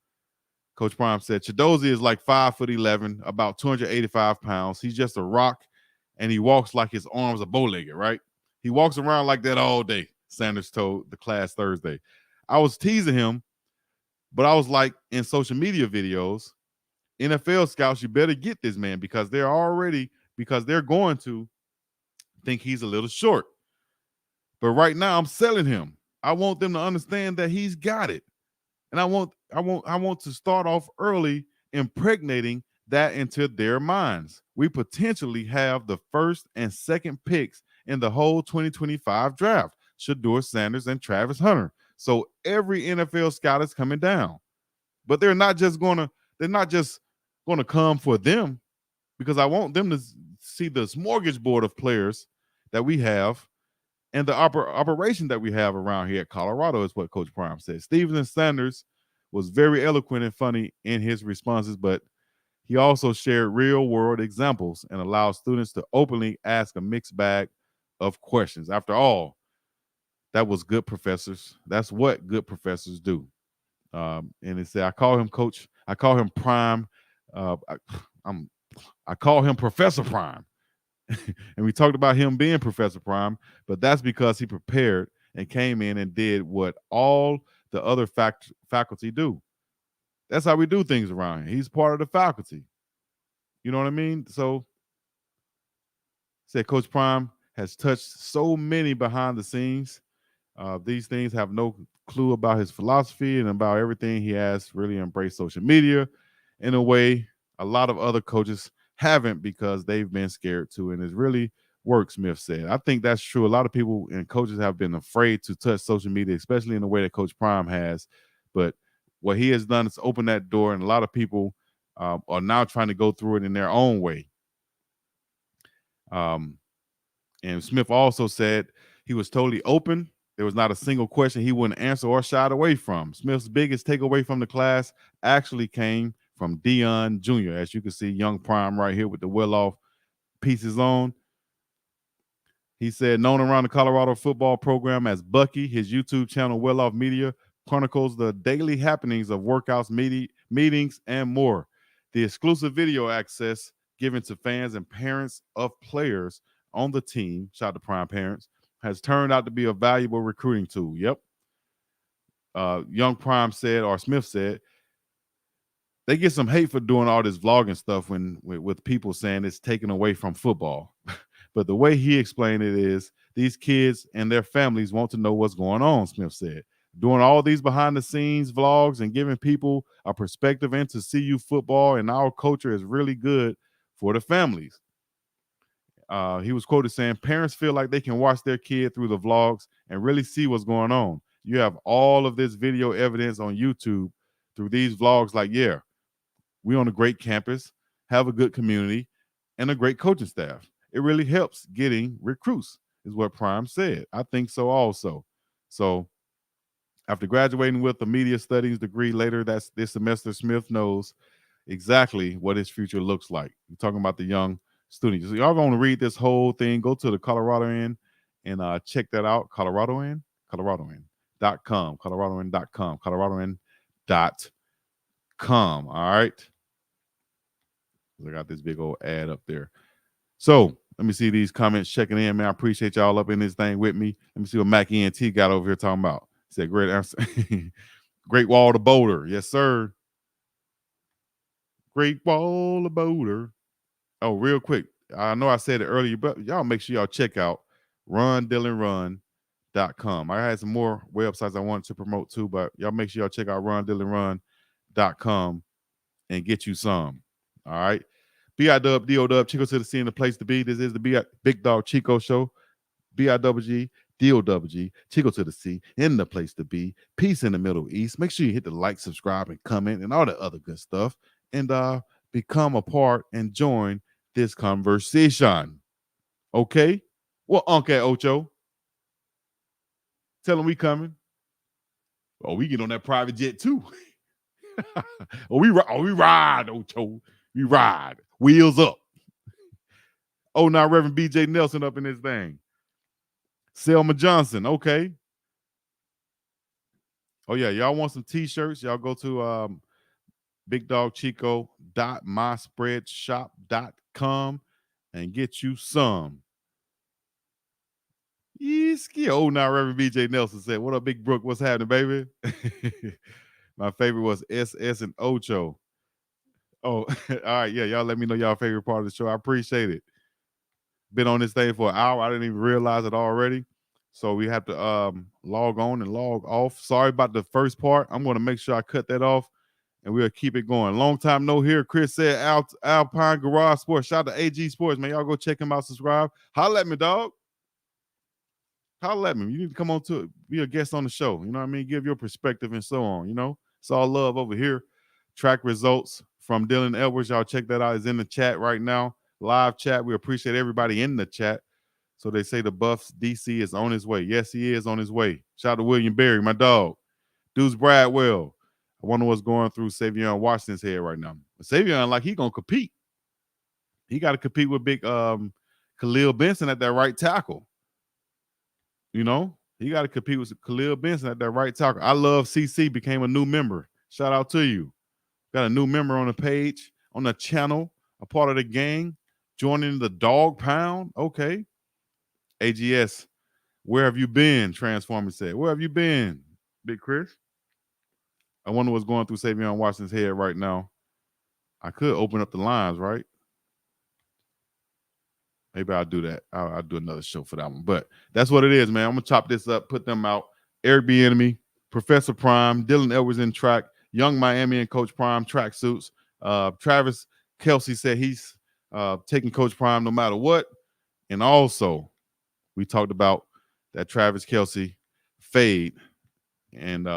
Coach Prime said Chidozie is like 5'11", about 285 pounds. He's just a rock, and he walks like his arms are bow-legged, right? He walks around like that all day, Sanders told the class Thursday. I was teasing him, but I was like, in social media videos, NFL scouts, you better get this man because they're going to think he's a little short. But right now I'm selling him. I want them to understand that he's got it. And I want to start off early, impregnating that into their minds. We potentially have the first and second picks in the whole 2025 draft, Shedeur Sanders and Travis Hunter. So every NFL scout is coming down. But they're not just going to come for them, because I want them to see the smorgasbord of players that we have and the operation that we have around here at Colorado, is what Coach Prime said. Steven Sanders was very eloquent and funny in his responses, but he also shared real-world examples and allowed students to openly ask a mixed bag of questions. After all, that was good professors. That's what good professors do. And it said, I call him Coach. I call him Prime. I call him Professor Prime. And we talked about him being Professor Prime, but that's because he prepared and came in and did what all the other faculty do. That's how we do things around here. He's part of the faculty. You know what I mean? So, said Coach Prime has touched so many behind the scenes. These things have no clue about his philosophy and about everything. He has really embraced social media in a way a lot of other coaches haven't, because they've been scared to, and it really works, Smith said. I think that's true. A lot of people and coaches have been afraid to touch social media, especially in the way that Coach Prime has. But what he has done is open that door, and a lot of people are now trying to go through it in their own way. And Smith also said he was totally open. There was not a single question he wouldn't answer or shied away from. Smith's biggest takeaway from the class actually came from Deion Jr. As you can see, young Prime right here with the well-off pieces on. He said, known around the Colorado football program as Bucky, his YouTube channel, Well Off Media, chronicles the daily happenings of workouts, meetings, and more. The exclusive video access given to fans and parents of players on the team, shout out to Prime parents, has turned out to be a valuable recruiting tool. Yep. Young Prime said, or Smith said, they get some hate for doing all this vlogging stuff with people saying it's taken away from football. But the way he explained it is these kids and their families want to know what's going on, Smith said. Doing all these behind the scenes vlogs and giving people a perspective into CU football and our culture is really good for the families. He was quoted saying, parents feel like they can watch their kid through the vlogs and really see what's going on. You have all of this video evidence on YouTube through these vlogs. Like, yeah, we're on a great campus, have a good community, and a great coaching staff. It really helps getting recruits, is what Prime said. I think so also. So after graduating with a media studies degree later this semester, Smith knows exactly what his future looks like. We're talking about the young students. So y'all going to read this whole thing, go to the Coloradoan and check that out. Coloradoan.com, Coloradoan.com, Coloradoan.com. All right. I got this big old ad up there. So let me see these comments checking in, man. I appreciate y'all up in this thing with me. Let me see what Mac ENT got over here talking about. He said, great answer. Great Wall to Boulder. Yes, sir. Great Wall of Boulder. Oh, real quick. I know I said it earlier, but y'all make sure y'all check out rundillandrun.com. I had some more websites I wanted to promote too, but y'all make sure y'all check out rundillandrun.com and get you some. All right. BiDoggChico, D-O-Dub, Chico to the scene, the place to be. This is the BiggDoggChico show. BiDoggChico, D-O-G, Chico to the C, in the place to be. Peace in the Middle East. Make sure you hit the like, subscribe, and comment, and all the other good stuff. And become a part and join this conversation. Okay? Well, Uncle Ocho, tell him we coming. Oh, we get on that private jet too. we ride, Ocho. We ride. Wheels up. Oh, now Reverend BJ Nelson up in this thing. Selma Johnson, okay. Oh, yeah, y'all want some t-shirts? Y'all go to BiggDoggChico.myspreadshop.com and get you some. Yeeski. Oh, now Reverend BJ Nelson said, what up, Big Brook? What's happening, baby? My favorite was SS and Ocho. Oh, all right. Yeah, y'all let me know y'all favorite part of the show. I appreciate it. Been on this thing for an hour. I didn't even realize it already. So we have to log on and log off. Sorry about the first part. I'm going to make sure I cut that off and we'll keep it going. Long time no here. Chris said Alpine Garage Sports. Shout out to AG Sports, man. Y'all go check him out, subscribe. Holla at me, dog. Holla at me. You need to come on to be a guest on the show. You know what I mean? Give your perspective and so on. You know, it's all love over here. Track results from Dylan Edwards. Y'all check that out. It's in the chat right now. Live chat. We appreciate everybody in the chat. So they say the Buffs DC is on his way. Yes, he is on his way. Shout out to William Berry, my dog. Deuce Bradwell. I wonder what's going through Savion Washington's head right now. Savion, like, he going to compete. He got to compete with big Khalil Benson at that right tackle. You know, he got to compete with Khalil Benson at that right tackle. I love CC became a new member. Shout out to you. Got a new member on the page, on the channel, a part of the gang, joining the Dog Pound. Okay. AGS, where have you been? Transformer said, where have you been, Big Chris? I wonder what's going through Savion Washington's head right now. I could open up the lines, right? Maybe I'll do that. I'll do another show for that one. But that's what it is, man. I'm going to chop this up, put them out. Eric Bieniemy, Professor Prime, Dylan Edwards in track, Young Miami and Coach Prime track suits. Travis Kelce said he's taking Coach Prime no matter what. And also, we talked about that Travis Kelce fade and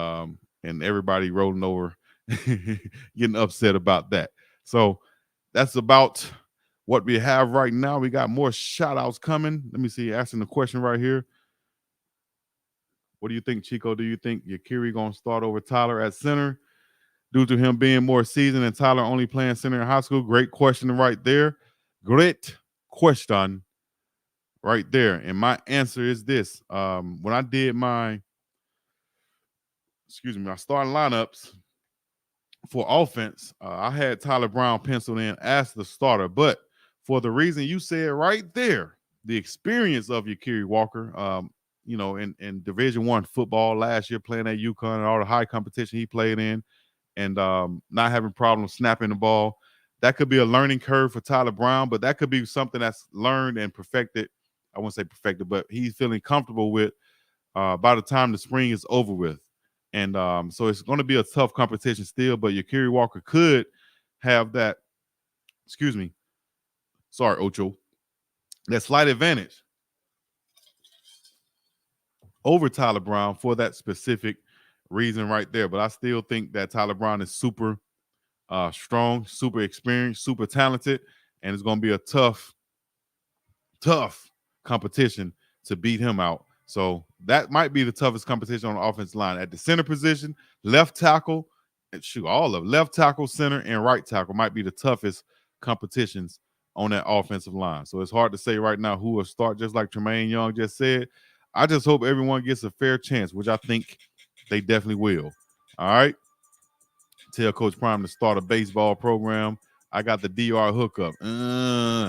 everybody rolling over, getting upset about that. So that's about what we have right now. We got more shout outs coming. Let me see, asking the question right here. What do you think, Chico? Do you think Yakiri going to start over Tyler at center due to him being more seasoned and Tyler only playing center in high school? Great question right there. Great question. right there. And my answer is this. When I did my starting lineups for offense, I had Tyler Brown penciled in as the starter. But for the reason you said right there, the experience of Yakiri Walker, in Division I football last year, playing at UConn and all the high competition he played in, and not having problems snapping the ball, that could be a learning curve for Tyler Brown, but that could be something that's learned and perfected. I won't say perfected, but he's feeling comfortable with by the time the spring is over with. And so it's going to be a tough competition still, but Yakiri Walker could have that, Ocho, that slight advantage over Tyler Brown for that specific reason right there. But I still think that Tyler Brown is super strong, super experienced, super talented, and it's going to be a tough competition to beat him out. So that might be the toughest competition on the offensive line. At the center position, left tackle, all of left tackle, center, and right tackle might be the toughest competitions on that offensive line. So it's hard to say right now who will start, just like Tremaine Young just said. I just hope everyone gets a fair chance, which I think they definitely will. All right. Tell Coach Prime to start a baseball program. I got the DR hookup.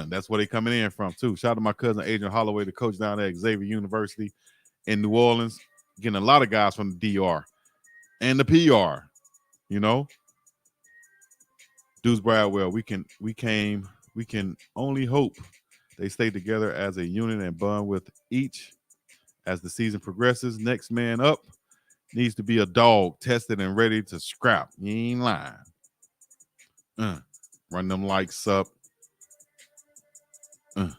That's where they coming in from, too. Shout out to my cousin, Adrian Holloway, the coach down there at Xavier University in New Orleans. Getting a lot of guys from the DR and the PR, Deuce Bradwell, we can only hope they stay together as a unit and bond with each as the season progresses. Next man up needs to be a dog, tested and ready to scrap. You ain't lying. Run them likes up. Let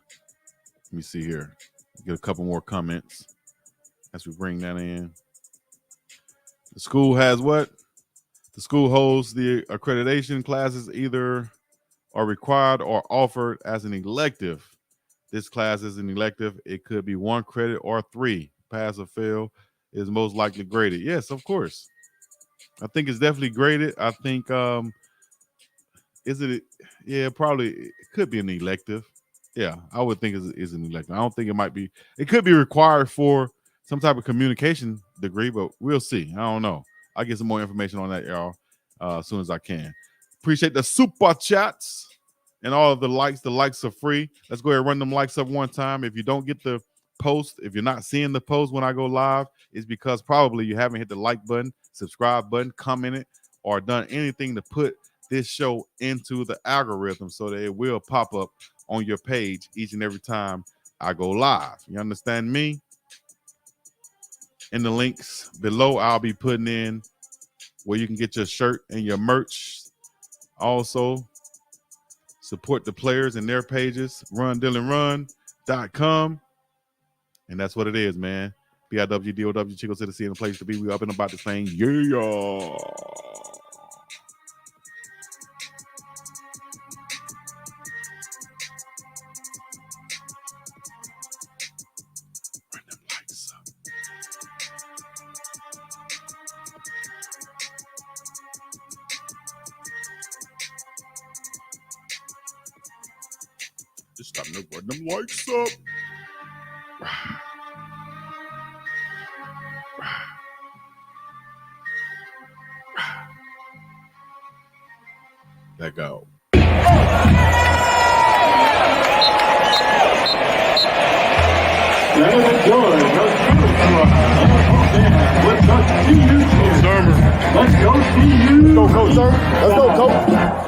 me see here. Get a couple more comments as we bring that in. The school has what? The school holds the accreditation classes either are required or offered as an elective. This class is an elective. It could be 1 credit or 3. Pass or fail is most likely graded. Yes, of course. I think it's definitely graded. I think, probably it could be an elective. Yeah, I would think it's an elective. I don't think it might be. It could be required for some type of communication degree, but we'll see. I don't know. I'll get some more information on that, y'all, as soon as I can. Appreciate the super chats and all of the likes. The likes are free. Let's go ahead and run them likes up one time. If you don't get the post, if you're not seeing the post when I go live, it's because probably you haven't hit the like button, subscribe button, commented, or done anything to put this show into the algorithm so that it will pop up on your page each and every time I go live. You understand me? In the links below, I'll be putting in where you can get your shirt and your merch. Also, support the players and their pages, rundylanrun.com. And that's what it is, man. BiggDoggChico to the C and the place to be. We up and about the same. Yeah. Just stop putting them likes up. Let go. Let us enjoy the Let's go see you. Let's go see you. Let's go, Coach, sir. Let's go, Coach.